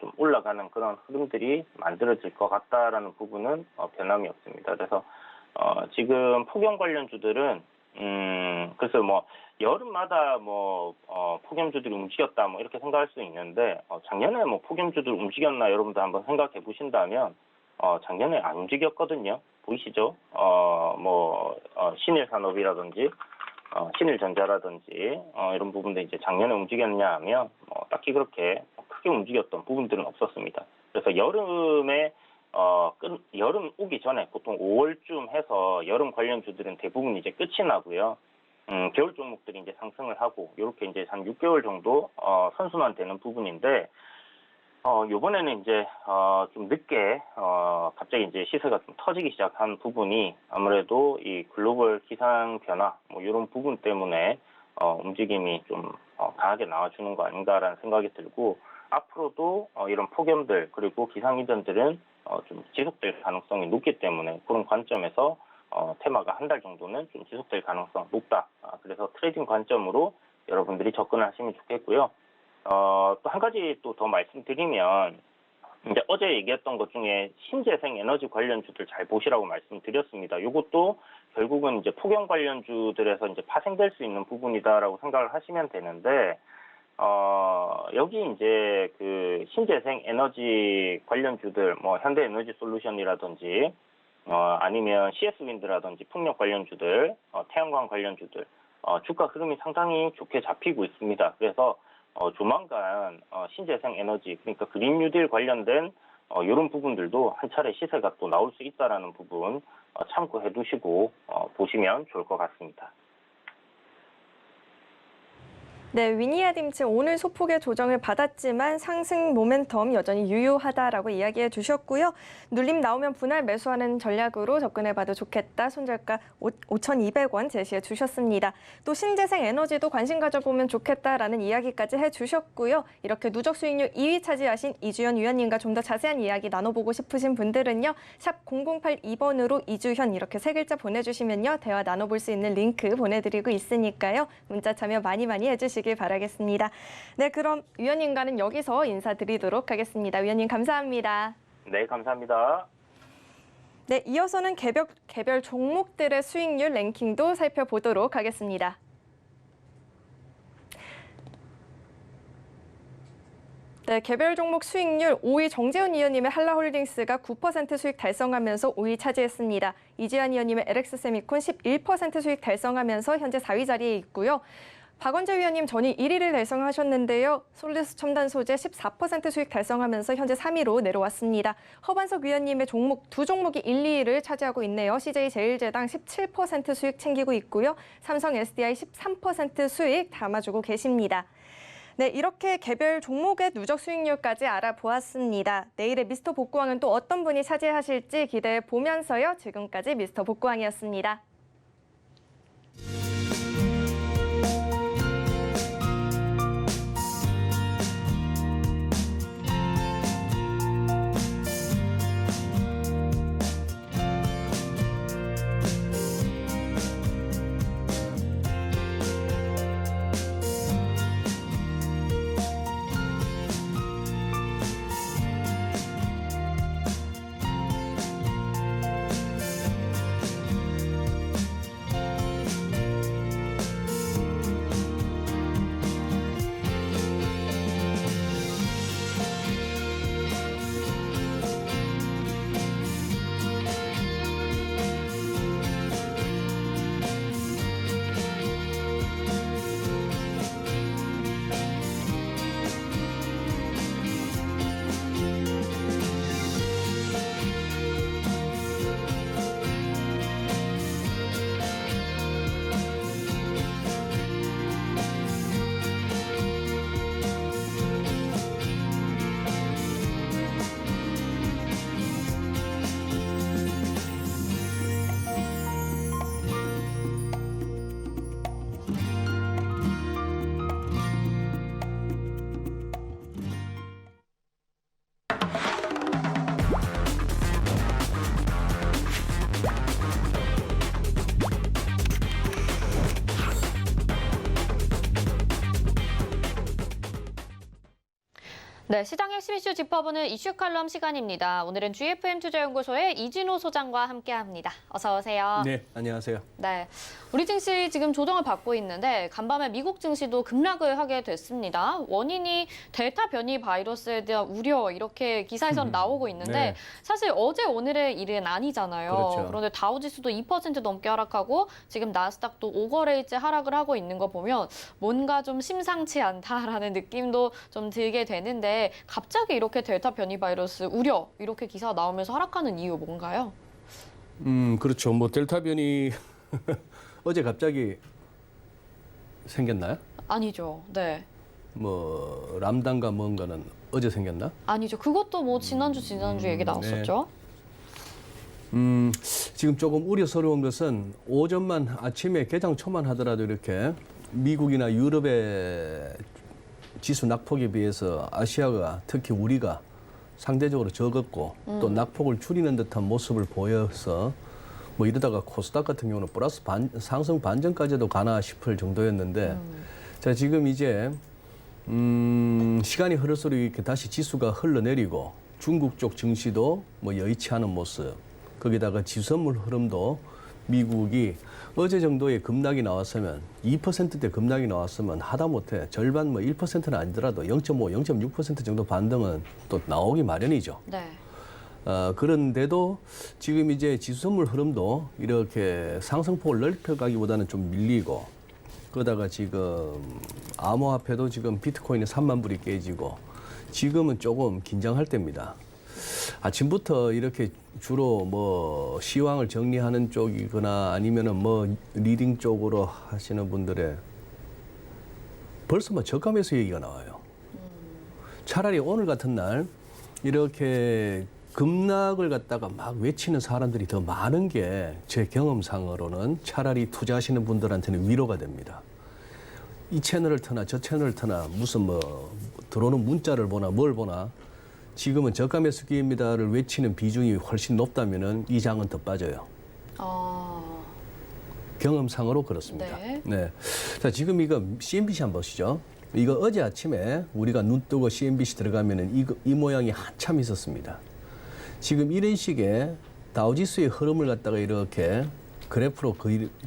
Speaker 5: 좀 올라가는 그런 흐름들이 만들어질 것 같다라는 부분은 변함이 없습니다. 그래서 지금 폭염 관련주들은 그래서 뭐 여름마다 뭐 폭염주들이 움직였다 뭐 이렇게 생각할 수 있는데 작년에 뭐 폭염주들 움직였나 여러분들 한번 생각해 보신다면 작년에 안 움직였거든요. 보이시죠? 신일산업이라든지 신일전자라든지 이런 부분들 이제 작년에 움직였냐 하면 딱히 그렇게 크게 움직였던 부분들은 없었습니다. 그래서 여름에 여름 오기 전에 보통 5월쯤 해서 여름 관련주들은 대부분 이제 끝이 나고요. 겨울 종목들이 이제 상승을 하고 이렇게 이제 한 6개월 정도 선순환되는 부분인데 요번에는 이제 좀 늦게 갑자기 이제 시세가 좀 터지기 시작한 부분이 아무래도 이 글로벌 기상 변화 뭐 이런 부분 때문에 움직임이 좀 강하게 나와주는 거 아닌가라는 생각이 들고 앞으로도 이런 폭염들 그리고 기상 이변들은 좀 지속될 가능성이 높기 때문에 그런 관점에서 테마가 한 달 정도는 좀 지속될 가능성 높다. 그래서 트레이딩 관점으로 여러분들이 접근하시면 좋겠고요. 또 한 가지 또 더 말씀드리면 이제 어제 얘기했던 것 중에 신재생 에너지 관련주들 잘 보시라고 말씀드렸습니다. 이것도 결국은 이제 폭염 관련주들에서 이제 파생될 수 있는 부분이다라고 생각을 하시면 되는데 여기 이제 그 신재생 에너지 관련주들 뭐 현대에너지 솔루션이라든지 아니면 CS윈드라든지 풍력 관련주들, 태양광 관련주들 주가 흐름이 상당히 좋게 잡히고 있습니다. 그래서 조만간 신재생 에너지 그러니까 그린 뉴딜 관련된 이런 부분들도 한 차례 시세가 또 나올 수 있다라는 부분 참고해 두시고 보시면 좋을 것 같습니다.
Speaker 3: 네, 위니아딤츠 오늘 소폭의 조정을 받았지만 상승 모멘텀 여전히 유효하다라고 이야기해 주셨고요. 눌림 나오면 분할 매수하는 전략으로 접근해봐도 좋겠다. 손절가 5,200원 제시해 주셨습니다. 또 신재생 에너지도 관심 가져보면 좋겠다라는 이야기까지 해주셨고요. 이렇게 누적 수익률 2위 차지하신 이주현 위원님과 좀 더 자세한 이야기 나눠보고 싶으신 분들은요. 샵 0082번으로 이주현 이렇게 세 글자 보내주시면요. 대화 나눠볼 수 있는 링크 보내드리고 있으니까요. 문자 참여 많이 해주시길 바라겠습니다. 네, 그럼 위원님과는 여기서 인사드리도록 하겠습니다. 위원님 감사합니다.
Speaker 5: 네, 감사합니다.
Speaker 3: 네, 이어서는 개별 종목들의 수익률 랭킹도 살펴보도록 하겠습니다. 네, 개별 종목 수익률 5위 정재훈 위원님의 한라홀딩스가 9% 수익 달성하면서 5위 차지했습니다. 이지한 위원님의 LX세미콘 11% 수익 달성하면서 현재 4위 자리에 있고요. 박원재 위원님 전위 1위를 달성하셨는데요. 솔리스 첨단 소재 14% 수익 달성하면서 현재 3위로 내려왔습니다. 허반석 위원님의 종목 두 종목이 1, 2위를 차지하고 있네요. CJ제일제당 17% 수익 챙기고 있고요. 삼성 SDI 13% 수익 담아주고 계십니다. 네, 이렇게 개별 종목의 누적 수익률까지 알아보았습니다. 내일의 미스터 복구왕은 또 어떤 분이 차지하실지 기대해 보면서요. 지금까지 미스터 복구왕이었습니다.
Speaker 2: 네, 시장 핵심 이슈 짚어보는 이슈 칼럼 시간입니다. 오늘은 GFM 투자연구소의 이진호 소장과 함께합니다. 어서 오세요.
Speaker 6: 네, 안녕하세요.
Speaker 2: 네, 우리 증시 지금 조정을 받고 있는데 간밤에 미국 증시도 급락을 하게 됐습니다. 원인이 델타 변이 바이러스에 대한 우려 이렇게 기사에서는 나오고 있는데
Speaker 6: 네.
Speaker 2: 사실 어제 오늘의 일은 아니잖아요.
Speaker 6: 그렇죠.
Speaker 2: 그런데 다우지수도 2% 넘게 하락하고 지금 나스닥도 5거래일째 하락을 하고 있는 거 보면 뭔가 좀 심상치 않다라는 느낌도 좀 들게 되는데 갑자기 이렇게 델타 변이 바이러스 우려 이렇게 기사가 나오면서 하락하는 이유 뭔가요?
Speaker 6: 그렇죠. 뭐 델타 변이 어제 갑자기 생겼나요?
Speaker 2: 아니죠. 네.
Speaker 6: 뭐 람단가 뭔가는 어제 생겼나?
Speaker 2: 아니죠. 그것도 뭐 지난주 얘기 나왔었죠.
Speaker 6: 지금 조금 우려스러운 것은 오전만 아침에 개장 초만 하더라도 이렇게 미국이나 유럽의 지수 낙폭에 비해서 아시아가 특히 우리가 상대적으로 적었고 또 낙폭을 줄이는 듯한 모습을 보여서 뭐 이러다가 코스닥 같은 경우는 플러스 상승 반전까지도 가나 싶을 정도였는데 자 지금 이제 시간이 흐를수록 이렇게 다시 지수가 흘러내리고 중국 쪽 증시도 뭐 여의치 않은 모습 거기다가 지수선물 흐름도 미국이 어제 정도의 급락이 나왔으면 2%대 급락이 나왔으면 하다못해 절반 뭐 1%는 아니더라도 0.5, 0.6% 정도 반등은 또 나오기 마련이죠.
Speaker 2: 네.
Speaker 6: 그런데도 지금 이제 지수선물 흐름도 이렇게 상승폭을 넓혀가기보다는 좀 밀리고 그러다가 지금 암호화폐도 지금 비트코인이 3만 불이 깨지고 지금은 조금 긴장할 때입니다. 아침부터 이렇게 주로 뭐 시황을 정리하는 쪽이거나 아니면은 뭐 리딩 쪽으로 하시는 분들의 벌써 뭐 저가 매수 얘기가 나와요. 차라리 오늘 같은 날 이렇게 급락을 갖다가 막 외치는 사람들이 더 많은 게 제 경험상으로는 차라리 투자하시는 분들한테는 위로가 됩니다. 이 채널을 터나 저 채널을 터나 무슨 뭐 들어오는 문자를 보나 뭘 보나 지금은 저가 매수 기회입니다를 외치는 비중이 훨씬 높다면은 이 장은 더 빠져요. 경험상으로 그렇습니다.
Speaker 2: 네.
Speaker 6: 자, 지금 이거 CNBC 한번 보시죠. 이거 어제 아침에 우리가 눈 뜨고 CNBC 들어가면은 이 모양이 한참 있었습니다. 지금 이런 식의 다우지수의 흐름을 갖다가 이렇게 그래프로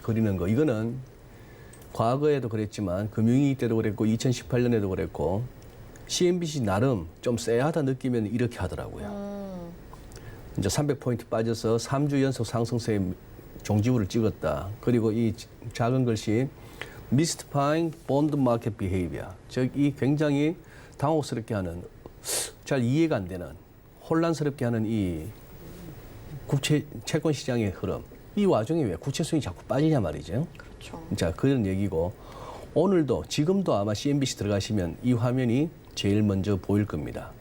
Speaker 6: 그리는 거 이거는 과거에도 그랬지만 금융위기 때도 그랬고 2018년에도 그랬고 CNBC 나름 좀 쎄하다 느끼면 이렇게 하더라고요. 이제 300포인트 빠져서 3주 연속 상승세의 종지부를 찍었다. 그리고 이 작은 글씨 Mystifying Bond Market Behavior. 즉 이 굉장히 당혹스럽게 하는 잘 이해가 안 되는 혼란스럽게 하는 이 국채 채권 시장의 흐름. 이 와중에 왜 국채 수익이 자꾸 빠지냐 말이죠.
Speaker 2: 그렇죠.
Speaker 6: 자, 그런 얘기고 오늘도 지금도 아마 CNBC 들어가시면 이 화면이 제일 먼저 보일 겁니다.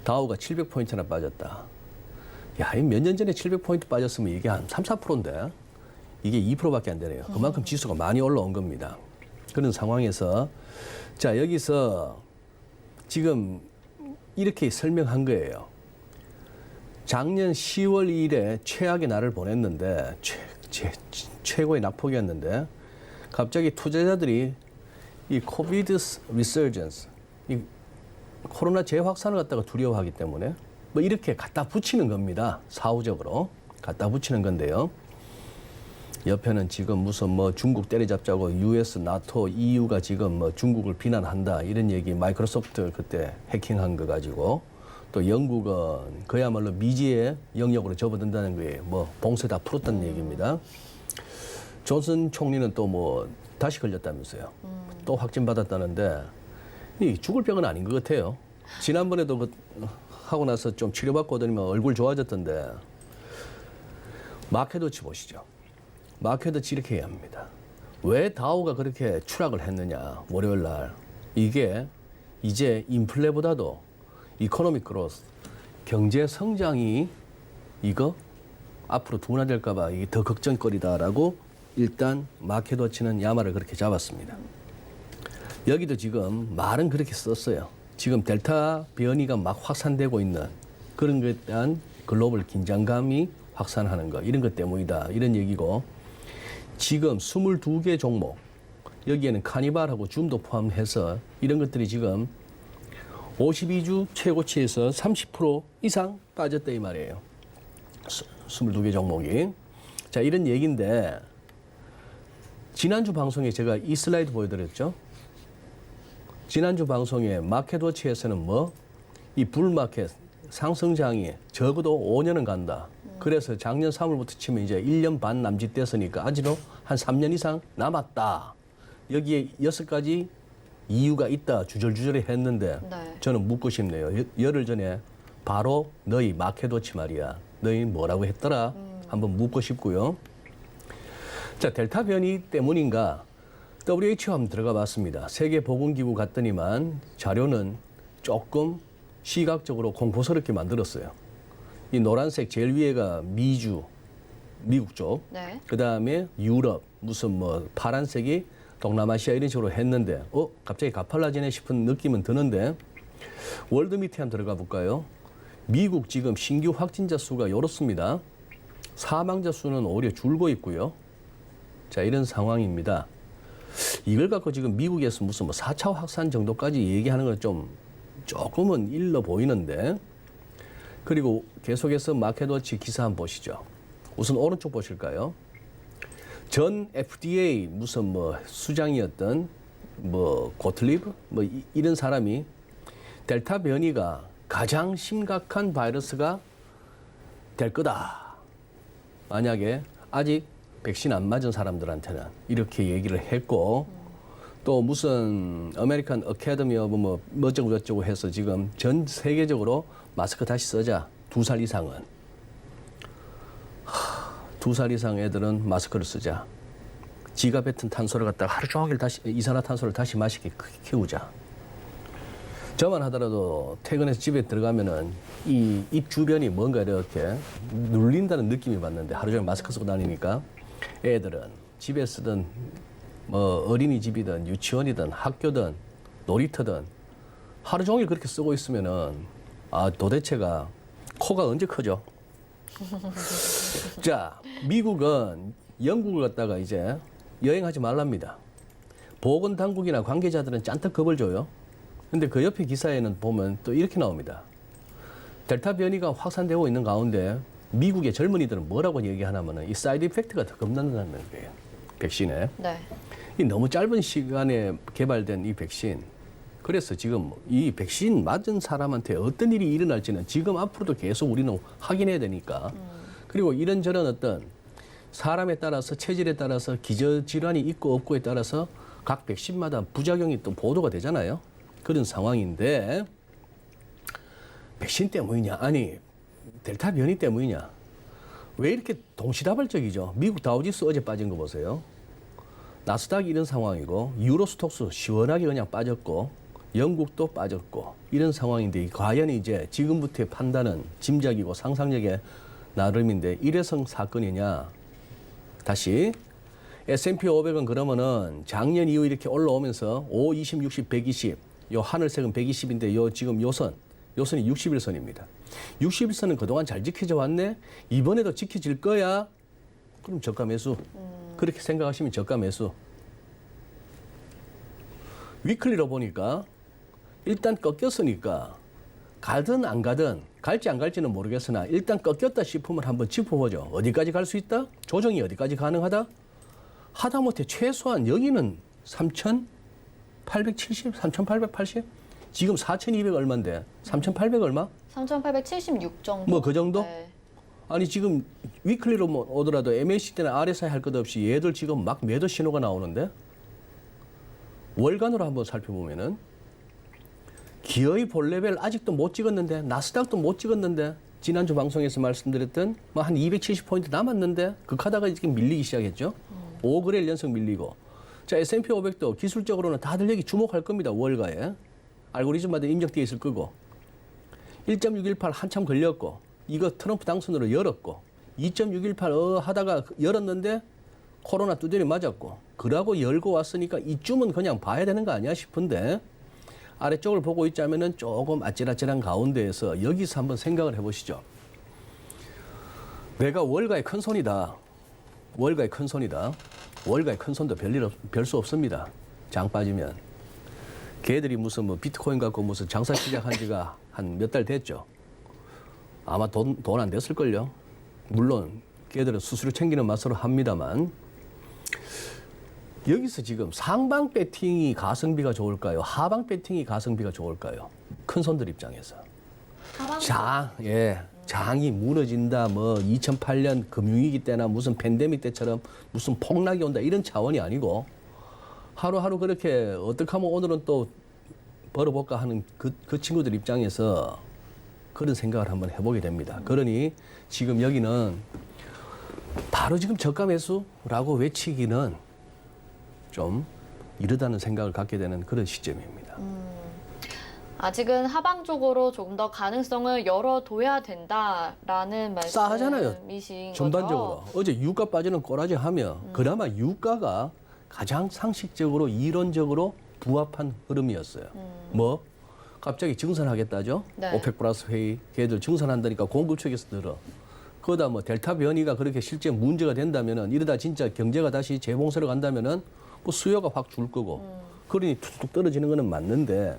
Speaker 6: 다우가 700포인트나 빠졌다. 야, 몇 년 전에 700포인트 빠졌으면 이게 한 3, 4%인데 이게 2%밖에 안 되네요. 그만큼 지수가 많이 올라온 겁니다. 그런 상황에서 자, 여기서 지금 이렇게 설명한 거예요. 작년 10월 2일에 최악의 날을 보냈는데 최고의 낙폭이었는데 갑자기 투자자들이 이 코비드 리서전스 이 코로나 재확산을 갖다가 두려워하기 때문에 뭐 이렇게 갖다 붙이는 겁니다. 사후적으로 갖다 붙이는 건데요. 옆에는 지금 무슨 뭐 중국 때려잡자고 US, 나토, EU가 지금 뭐 중국을 비난한다 이런 얘기 마이크로소프트 그때 해킹한 거 가지고 또 영국은 그야말로 미지의 영역으로 접어든다는 거에 뭐 봉쇄 다 풀었다는 얘기입니다. 존슨 총리는 또 뭐 다시 걸렸다면서요. 또 확진받았다는데 이 죽을 병은 아닌 것 같아요. 지난번에도 그 하고 나서 좀 치료받고 오더니만 얼굴 좋아졌던데 마켓워치 보시죠. 마켓워치 이렇게 얘기합니다. 왜 다우가 그렇게 추락을 했느냐 월요일 날 이게 이제 인플레보다도 이코노믹 그로스 경제 성장이 이거 앞으로 둔화될까 봐 이게 더 걱정거리다라고 일단 마켓워치는 야마를 그렇게 잡았습니다. 여기도 지금 말은 그렇게 썼어요. 지금 델타 변이가 막 확산되고 있는 그런 것에 대한 글로벌 긴장감이 확산하는 것 이런 것 때문이다 이런 얘기고 지금 22개 종목 여기에는 카니발하고 줌도 포함해서 이런 것들이 지금 52주 최고치에서 30% 이상 빠졌다 이 말이에요. 22개 종목이. 자, 이런 얘기인데 지난주 방송에 제가 이 슬라이드 보여드렸죠. 지난주 방송에 마켓워치에서는 뭐 이 불마켓 상승장이 적어도 5년은 간다. 그래서 작년 3월부터 치면 이제 1년 반 남짓 됐으니까 아직도 한 3년 이상 남았다. 여기에 6가지 이유가 있다 주절주절에 했는데
Speaker 2: 네.
Speaker 6: 저는 묻고 싶네요. 열흘 전에 바로 너희 마켓워치 말이야. 너희 뭐라고 했더라? 한번 묻고 싶고요. 자, 델타 변이 때문인가? WHO 한번 들어가 봤습니다. 세계보건기구 갔더니만 자료는 조금 시각적으로 공포스럽게 만들었어요. 이 노란색 제일 위에가 미국 쪽,
Speaker 2: 네.
Speaker 6: 그 다음에 유럽, 무슨 뭐 파란색이 동남아시아 이런 식으로 했는데, 갑자기 가팔라지네 싶은 느낌은 드는데, 월드 밑에 한번 들어가 볼까요? 미국 지금 신규 확진자 수가 이렇습니다. 사망자 수는 오히려 줄고 있고요. 자, 이런 상황입니다. 이걸 갖고 지금 미국에서 무슨 뭐 4차 확산 정도까지 얘기하는 건 조금은 일러 보이는데, 그리고 계속해서 마켓워치 기사 한번 보시죠. 우선 오른쪽 보실까요? 전 FDA 무슨 뭐 수장이었던 뭐 고틀리브 뭐 이런 사람이 델타 변이가 가장 심각한 바이러스가 될 거다. 만약에 아직 백신 안 맞은 사람들한테는 이렇게 얘기를 했고, 또 무슨 아메리칸 어카데미 오브 뭐 어쩌고 저쩌고 해서 지금 전 세계적으로 마스크 다시 쓰자. 2살 이상은. 2살 이상 애들은 마스크를 쓰자. 지가 뱉은 탄소를 갖다가 하루 종일 다시 이산화탄소를 다시 마시게 키우자. 저만 하더라도 퇴근해서 집에 들어가면은 이 입 주변이 뭔가 이렇게 눌린다는 느낌이 받는데, 하루 종일 마스크 쓰고 다니니까 애들은 집에 쓰던 뭐 어린이집이든 유치원이든 학교든 놀이터든 하루 종일 그렇게 쓰고 있으면은 도대체가 코가 언제 커져? 자, 미국은 영국을 갖다가 이제 여행하지 말랍니다. 보건당국이나 관계자들은 짠뜩 겁을 줘요. 근데 그 옆에 기사에는 보면 또 이렇게 나옵니다. 델타 변이가 확산되고 있는 가운데 미국의 젊은이들은 뭐라고 얘기하냐면은 이 사이드 이펙트가 더 겁난다는 거예요. 백신에.
Speaker 2: 네.
Speaker 6: 이 너무 짧은 시간에 개발된 이 백신. 그래서 지금 이 백신 맞은 사람한테 어떤 일이 일어날지는 지금 앞으로도 계속 우리는 확인해야 되니까. 그리고 이런저런 어떤 사람에 따라서 체질에 따라서 기저질환이 있고 없고에 따라서 각 백신마다 부작용이 또 보도가 되잖아요. 그런 상황인데 백신 때문이냐? 아니 델타 변이 때문이냐? 왜 이렇게 동시다발적이죠? 미국 다우지수 어제 빠진 거 보세요. 나스닥 이런 상황이고 유로스톡스 시원하게 그냥 빠졌고 영국도 빠졌고 이런 상황인데 과연 이제 지금부터의 판단은 짐작이고 상상력의 나름인데 일회성 사건이냐? 다시 S&P 500은 그러면은 작년 이후 이렇게 올라오면서 5, 20, 60, 120 요 하늘색은 120인데 요 지금 요선이 61선입니다. 61선은 그동안 잘 지켜져 왔네. 이번에도 지켜질 거야. 그럼 저가 매수. 그렇게 생각하시면 저가 매수. 위클리로 보니까 일단 꺾였으니까 가든 안 가든 갈지 안 갈지는 모르겠으나 일단 꺾였다 싶으면 한번 짚어보죠. 어디까지 갈 수 있다? 조정이 어디까지 가능하다? 하다못해 최소한 여기는 3,870, 3,880? 지금 4,200 얼마인데 3,800 얼마?
Speaker 2: 3,876 정도.
Speaker 6: 뭐 그 정도?
Speaker 2: 네.
Speaker 6: 아니 지금 위클리로 뭐 오더라도 MACD나 RSI 할 것 없이 얘들 지금 막 매도 신호가 나오는데 월간으로 한번 살펴보면은 기어의 볼 레벨 아직도 못 찍었는데 나스닥도 못 찍었는데 지난주 방송에서 말씀드렸던 뭐 한 270포인트 남았는데 극하다가 지금 밀리기 시작했죠. 5거래일 연속 밀리고. 자, S&P 500도 기술적으로는 다들 여기 주목할 겁니다. 월가에. 알고리즘마다 인정되어 있을 거고. 1.618 한참 걸렸고 이거 트럼프 당선으로 열었고 2.618 하다가 열었는데 코로나 두드려 맞았고 그러고 열고 왔으니까 이쯤은 그냥 봐야 되는 거 아니야 싶은데 아래쪽을 보고 있자면은 조금 아찔아찔한 가운데에서 여기서 한번 생각을 해보시죠. 내가 월가의 큰 손이다. 월가의 큰 손이다. 월가의 큰 손도 별 수 없습니다. 장 빠지면. 걔들이 무슨 뭐 비트코인 갖고 무슨 장사 시작한 지가 한 몇 달 됐죠. 아마 돈 안 됐을걸요. 물론 걔들은 수수료 챙기는 맛으로 합니다만 여기서 지금 상방 배팅이 가성비가 좋을까요? 하방 배팅이 가성비가 좋을까요? 큰 손들 입장에서. 장이 무너진다. 뭐 2008년 금융위기 때나 무슨 팬데믹 때처럼 무슨 폭락이 온다 이런 차원이 아니고 하루하루 그렇게 어떻게 하면 오늘은 또 벌어볼까 하는 그 친구들 입장에서 그런 생각을 한번 해보게 됩니다. 그러니 지금 여기는 바로 지금 저가 매수라고 외치기는 좀 이르다는 생각을 갖게 되는 그런 시점입니다.
Speaker 2: 아직은 하방 쪽으로 조금 더 가능성을 열어둬야 된다라는
Speaker 6: 싸하잖아요.
Speaker 2: 말씀이신 거죠?
Speaker 6: 전반적으로. 어제 유가 빠지는 꼬라지 하면 그나마 유가가 가장 상식적으로 이론적으로 부합한 흐름이었어요. 뭐 갑자기 증산하겠다죠.
Speaker 2: 네.
Speaker 6: 오펙 플러스 회의 걔들 증산한다니까 공급 측에서 들어. 그러다 뭐 델타 변이가 그렇게 실제 문제가 된다면은 이러다 진짜 경제가 다시 재봉쇄로 간다면은 뭐 수요가 확 줄 거고. 그러니 툭툭 떨어지는 거는 맞는데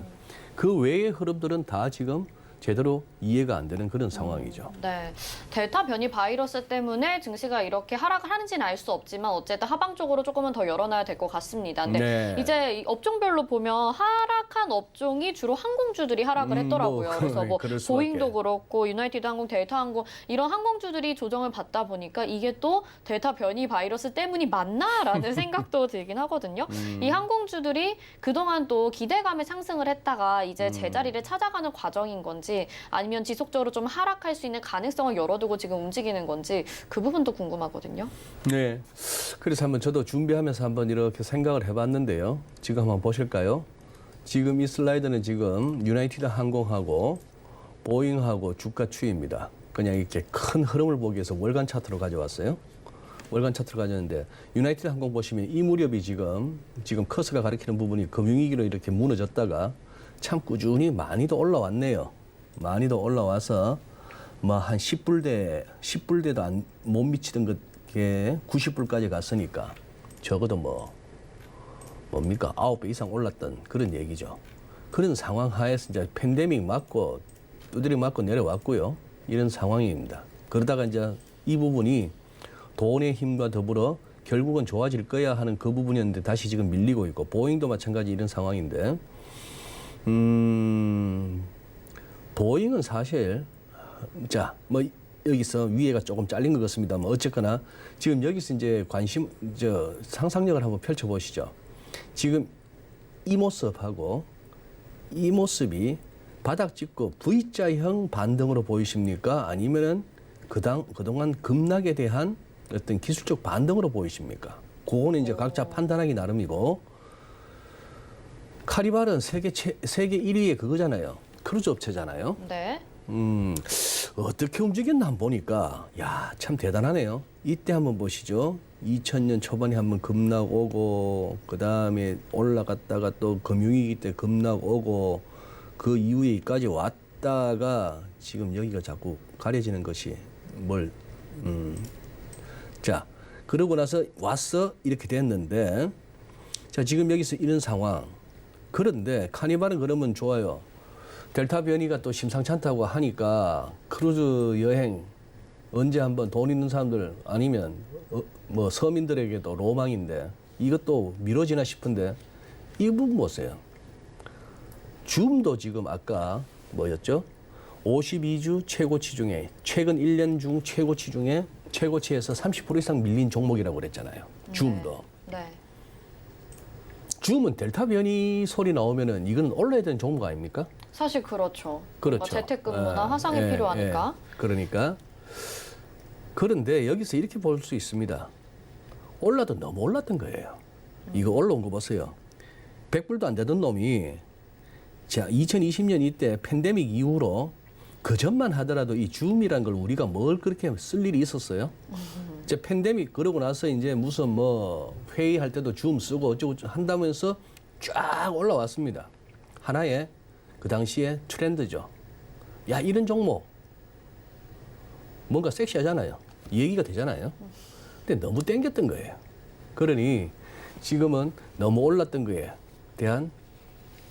Speaker 6: 그 외의 흐름들은 다 지금 제대로 이해가 안 되는 그런 상황이죠.
Speaker 2: 네, 델타 변이 바이러스 때문에 증시가 이렇게 하락을 하는지는 알 수 없지만 어쨌든 하방 쪽으로 조금은 더 열어놔야 될 것 같습니다. 근데
Speaker 6: 네.
Speaker 2: 이제 이 업종별로 보면 하락한 업종이 주로 항공주들이 하락을 했더라고요.
Speaker 6: 뭐,
Speaker 2: 그래서 뭐
Speaker 6: 그럴 수밖에.
Speaker 2: 보잉도 그렇고 유나이티드 항공, 델타 항공 이런 항공주들이 조정을 받다 보니까 이게 또 델타 변이 바이러스 때문이 맞나라는 생각도 들긴 하거든요. 이 항공주들이 그동안 또 기대감에 상승을 했다가 이제 제자리를 찾아가는 과정인 건지 아니면 지속적으로 좀 하락할 수 있는 가능성을 열어두고 지금 움직이는 건지 그 부분도 궁금하거든요.
Speaker 6: 네. 그래서 한번 저도 준비하면서 한번 이렇게 생각을 해봤는데요. 지금 한번 보실까요? 지금 이 슬라이드는 지금 유나이티드 항공하고 보잉하고 주가 추이입니다. 그냥 이렇게 큰 흐름을 보기 위해서 월간 차트로 가져왔어요. 월간 차트로 가져왔는데 유나이티드 항공 보시면 이 무렵이 지금 커스가 가리키는 부분이 금융위기로 이렇게 무너졌다가 참 꾸준히 많이도 올라왔네요. 많이도 올라와서 뭐 한 10불대도 못 미치던 게 90불까지 갔으니까 적어도 뭡니까 9배 이상 올랐던 그런 얘기죠. 그런 상황 하에서 이제 팬데믹 맞고 두드려 맞고 내려왔고요. 이런 상황입니다. 그러다가 이제 이 부분이 돈의 힘과 더불어 결국은 좋아질 거야 하는 그 부분이었는데 다시 지금 밀리고 있고 보잉도 마찬가지 이런 상황인데 보잉은 사실 뭐 여기서 위에가 조금 잘린 것 같습니다만 어쨌거나 지금 여기서 이제 상상력을 한번 펼쳐보시죠. 지금 이 모습하고 이 모습이 바닥 찍고 V자형 반등으로 보이십니까? 아니면은 그동안 급락에 대한 어떤 기술적 반등으로 보이십니까? 그거는 이제 각자 판단하기 나름이고 카니발은 세계 1위의 그거잖아요. 크루즈 업체잖아요.
Speaker 2: 네.
Speaker 6: 어떻게 움직였나 한번 보니까 참 대단하네요. 이때 한번 보시죠. 2000년 초반에 한번 급락 오고 그다음에 올라갔다가 또 금융위기 때 급락 오고 그 이후에까지 왔다가 지금 여기가 자꾸 가려지는 것이 자, 그러고 나서 왔어 이렇게 됐는데 자, 지금 여기서 이런 상황. 그런데 카니발은 그러면 좋아요. 델타 변이가 또 심상치 않다고 하니까 크루즈 여행 언제 한번 돈 있는 사람들 아니면 뭐 서민들에게도 로망인데 이것도 미뤄지나 싶은데 이 부분 보세요. 줌도 지금 아까 뭐였죠? 52주 최고치 중에 최근 1년 중 최고치 중에 최고치에서 30% 이상 밀린 종목이라고 그랬잖아요. 줌도.
Speaker 2: 네.
Speaker 6: 줌은 델타 변이 소리 나오면은 이건 올라야 되는 종목 아닙니까?
Speaker 2: 사실 그렇죠.
Speaker 6: 그렇죠.
Speaker 2: 재택근무나 화상이 필요하니까.
Speaker 6: 그러니까. 그런데 여기서 이렇게 볼 수 있습니다. 올라도 너무 올랐던 거예요. 이거 올라온 거 보세요. 100불도 안 되던 놈이 자 2020년 이때 팬데믹 이후로 그 전만 하더라도 이 줌이란 걸 우리가 뭘 그렇게 쓸 일이 있었어요? 이제 팬데믹 그러고 나서 이제 무슨 뭐 회의할 때도 줌 쓰고 어쩌고 한다면서 쫙 올라왔습니다. 하나의 그 당시에 트렌드죠. 야, 이런 종목 뭔가 섹시하잖아요. 얘기가 되잖아요. 근데 너무 땡겼던 거예요. 그러니 지금은 너무 올랐던 거에 대한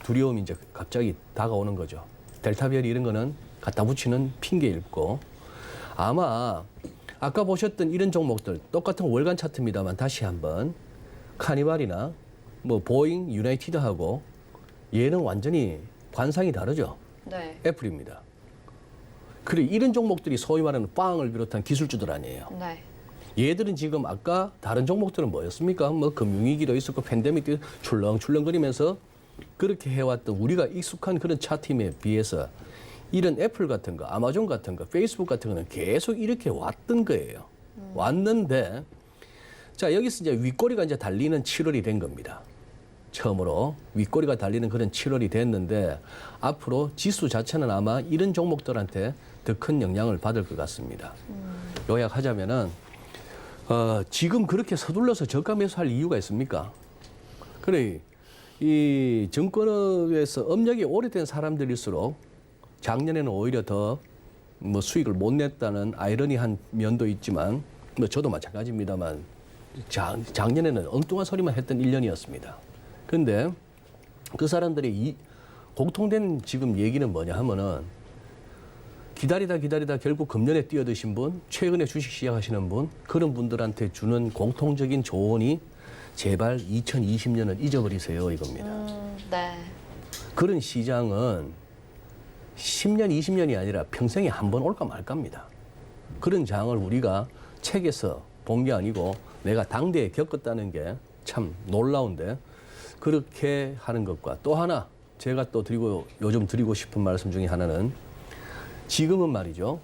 Speaker 6: 두려움이 이제 갑자기 다가오는 거죠. 델타 변이 이런 거는 갖다 붙이는 핑계일 거. 아마 아까 보셨던 이런 종목들 똑같은 월간 차트입니다만 다시 한번 카니발이나 뭐 보잉, 유나이티드하고 얘는 완전히 관상이 다르죠.
Speaker 2: 네.
Speaker 6: 애플입니다. 그리고 이런 종목들이 소위 말하는 빵을 비롯한 기술주들 아니에요.
Speaker 2: 네.
Speaker 6: 얘들은 지금 아까 다른 종목들은 뭐였습니까? 뭐 금융위기도 있었고 팬데믹도 출렁출렁거리면서 그렇게 해왔던 우리가 익숙한 그런 차트임에 비해서 이런 애플 같은 거, 아마존 같은 거, 페이스북 같은 거는 계속 이렇게 왔던 거예요. 왔는데 자 여기서 이제 윗꼬리가 이제 달리는 7월이 된 겁니다. 처음으로 윗꼬리가 달리는 그런 7월이 됐는데 앞으로 지수 자체는 아마 이런 종목들한테 더 큰 영향을 받을 것 같습니다. 요약하자면은 지금 그렇게 서둘러서 저가 매수할 이유가 있습니까? 그래 이 증권업에서 업력이 오래된 사람들일수록 작년에는 오히려 더 뭐 수익을 못 냈다는 아이러니한 면도 있지만 뭐 저도 마찬가지입니다만 작년에는 엉뚱한 소리만 했던 1년이었습니다. 근데 그 사람들이 이 공통된 지금 얘기는 뭐냐 하면은 기다리다 결국 금년에 뛰어드신 분, 최근에 주식 시작하시는 분, 그런 분들한테 주는 공통적인 조언이 제발 2020년을 잊어버리세요 이겁니다.
Speaker 2: 네.
Speaker 6: 그런 시장은 10년, 20년이 아니라 평생에 한 번 올까 말까입니다. 그런 장을 우리가 책에서 본 게 아니고 내가 당대에 겪었다는 게 참 놀라운데 그렇게 하는 것과 또 하나 제가 또 요즘 드리고 싶은 말씀 중에 하나는 지금은 말이죠.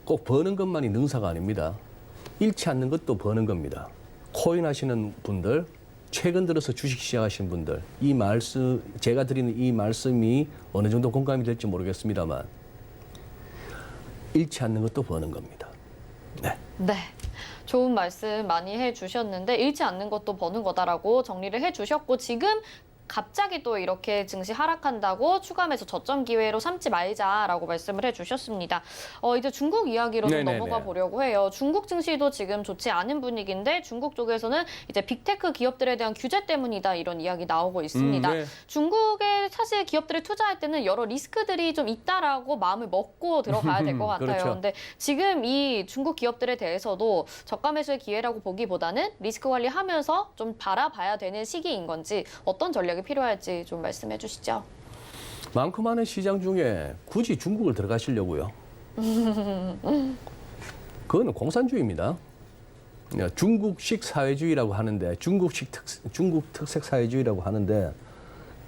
Speaker 6: 꼭 버는 것만이 능사가 아닙니다. 잃지 않는 것도 버는 겁니다. 코인 하시는 분들, 최근 들어서 주식 시작하신 분들, 이 말씀, 제가 드리는 이 말씀이 어느 정도 공감이 될지 모르겠습니다만, 잃지 않는 것도 버는 겁니다. 네.
Speaker 2: 네. 좋은 말씀 많이 해주셨는데 잃지 않는 것도 버는 거다라고 정리를 해주셨고 지금 갑자기 또 이렇게 증시 하락한다고 추가 매수 저점 기회로 삼지 말자라고 말씀을 해주셨습니다. 이제 중국 이야기로 좀
Speaker 6: 네네네.
Speaker 2: 넘어가 보려고 해요. 중국 증시도 지금 좋지 않은 분위기인데 중국 쪽에서는 이제 빅테크 기업들에 대한 규제 때문이다 이런 이야기 나오고 있습니다.
Speaker 6: 네.
Speaker 2: 중국에 사실 기업들을 투자할 때는 여러 리스크들이 좀 있다라고 마음을 먹고 들어가야 될 것 같아요.
Speaker 6: 그렇죠.
Speaker 2: 근데 지금 이 중국 기업들에 대해서도 저가 매수의 기회라고 보기보다는 리스크 관리하면서 좀 바라봐야 되는 시기인 건지 어떤 전략이 필요할지 좀 말씀해 주시죠.
Speaker 6: 많고 많은 시장 중에 굳이 중국을 들어가시려고요. 그거는 공산주의입니다. 중국식 사회주의라고 하는데 중국 특색 사회주의라고 하는데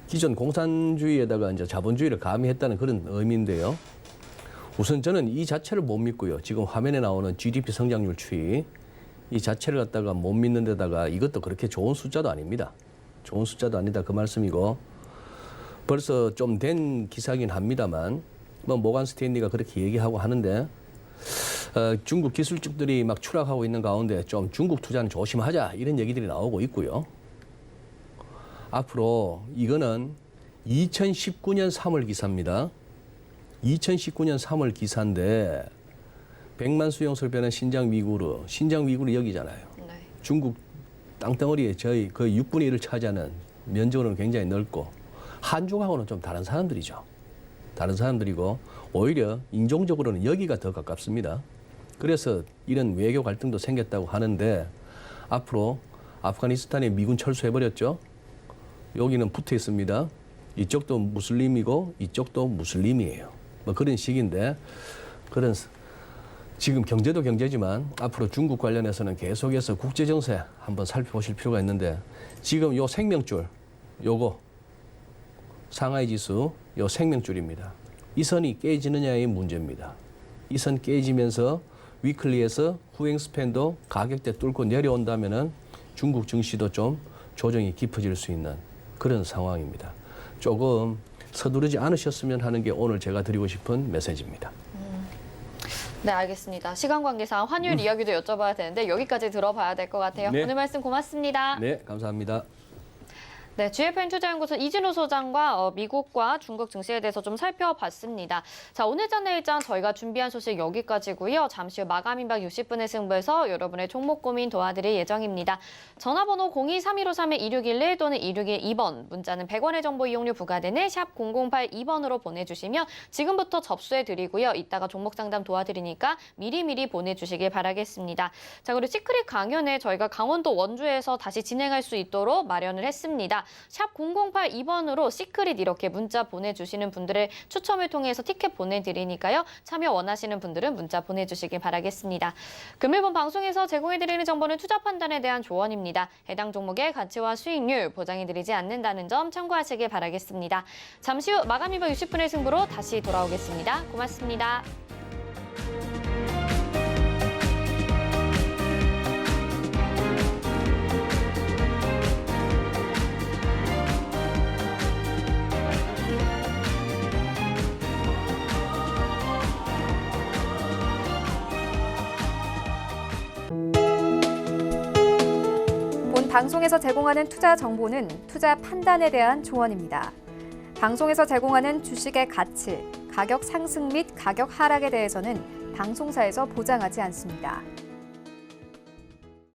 Speaker 6: 기존 공산주의에다가 이제 자본주의를 가미했다는 그런 의미인데요. 우선 저는 이 자체를 못 믿고요. 지금 화면에 나오는 GDP 성장률 추이 이 자체를 갖다가 못 믿는 데다가 이것도 그렇게 좋은 숫자도 아닙니다. 좋은 숫자도 아니다 그 말씀이고 벌써 좀 된 기사긴 합니다만 뭐 모간 스탠리가 그렇게 얘기하고 하는데 중국 기술주들이 막 추락하고 있는 가운데 좀 중국 투자는 조심하자 이런 얘기들이 나오고 있고요. 앞으로 이거는 2019년 3월 기사입니다. 2019년 3월 기사인데 100만 수용소를 빼는 신장 위구르 여기잖아요.
Speaker 2: 네.
Speaker 6: 중국 땅덩어리에 저희 거의 6분의 1을 차지하는 면적으로는 굉장히 넓고 한중하고는 좀 다른 사람들이죠. 다른 사람들이고 오히려 인종적으로는 여기가 더 가깝습니다. 그래서 이런 외교 갈등도 생겼다고 하는데 앞으로 아프가니스탄에 미군 철수해버렸죠. 여기는 붙어 있습니다. 이쪽도 무슬림이고 이쪽도 무슬림이에요. 뭐 그런 식인데 그런 지금 경제도 경제지만 앞으로 중국 관련해서는 계속해서 국제 정세 한번 살펴보실 필요가 있는데 지금 요 생명줄 요거 상하이 지수 요 생명줄입니다. 이 선이 깨지느냐의 문제입니다. 이 선 깨지면서 위클리에서 후행 스팬도 가격대 뚫고 내려온다면은 중국 증시도 좀 조정이 깊어질 수 있는 그런 상황입니다. 조금 서두르지 않으셨으면 하는 게 오늘 제가 드리고 싶은 메시지입니다.
Speaker 2: 네, 알겠습니다. 시간 관계상 환율 이야기도 여쭤봐야 되는데 여기까지 들어봐야 될 것 같아요.
Speaker 6: 네.
Speaker 2: 오늘 말씀 고맙습니다.
Speaker 6: 네, 감사합니다.
Speaker 2: 네, GFN 투자연구소 이진우 소장과 미국과 중국 증시에 대해서 좀 살펴봤습니다. 자, 오늘장 내일장 저희가 준비한 소식 여기까지고요. 잠시 후 마감 임박 60분의 승부에서 여러분의 종목 고민 도와드릴 예정입니다. 전화번호 023153-2611 또는 2612번, 문자는 100원의 정보 이용료 부과되는 샵 0082번으로 보내주시면 지금부터 접수해드리고요. 이따가 종목 상담 도와드리니까 미리미리 보내주시길 바라겠습니다. 자, 그리고 시크릿 강연에 저희가 강원도 원주에서 다시 진행할 수 있도록 마련을 했습니다. 샵 0082번으로 시크릿 이렇게 문자 보내주시는 분들의 추첨을 통해서 티켓 보내드리니까요. 참여 원하시는 분들은 문자 보내주시길 바라겠습니다. 금일본 방송에서 제공해드리는 정보는 투자 판단에 대한 조언입니다. 해당 종목의 가치와 수익률 보장해드리지 않는다는 점 참고하시길 바라겠습니다. 잠시 후 마감 임박 60분의 승부로 다시 돌아오겠습니다. 고맙습니다.
Speaker 1: 본 방송에서 제공하는 투자 정보는 투자 판단에 대한 조언입니다. 방송에서 제공하는 주식의 가치, 가격 상승 및 가격 하락에 대해서는 방송사에서 보장하지 않습니다.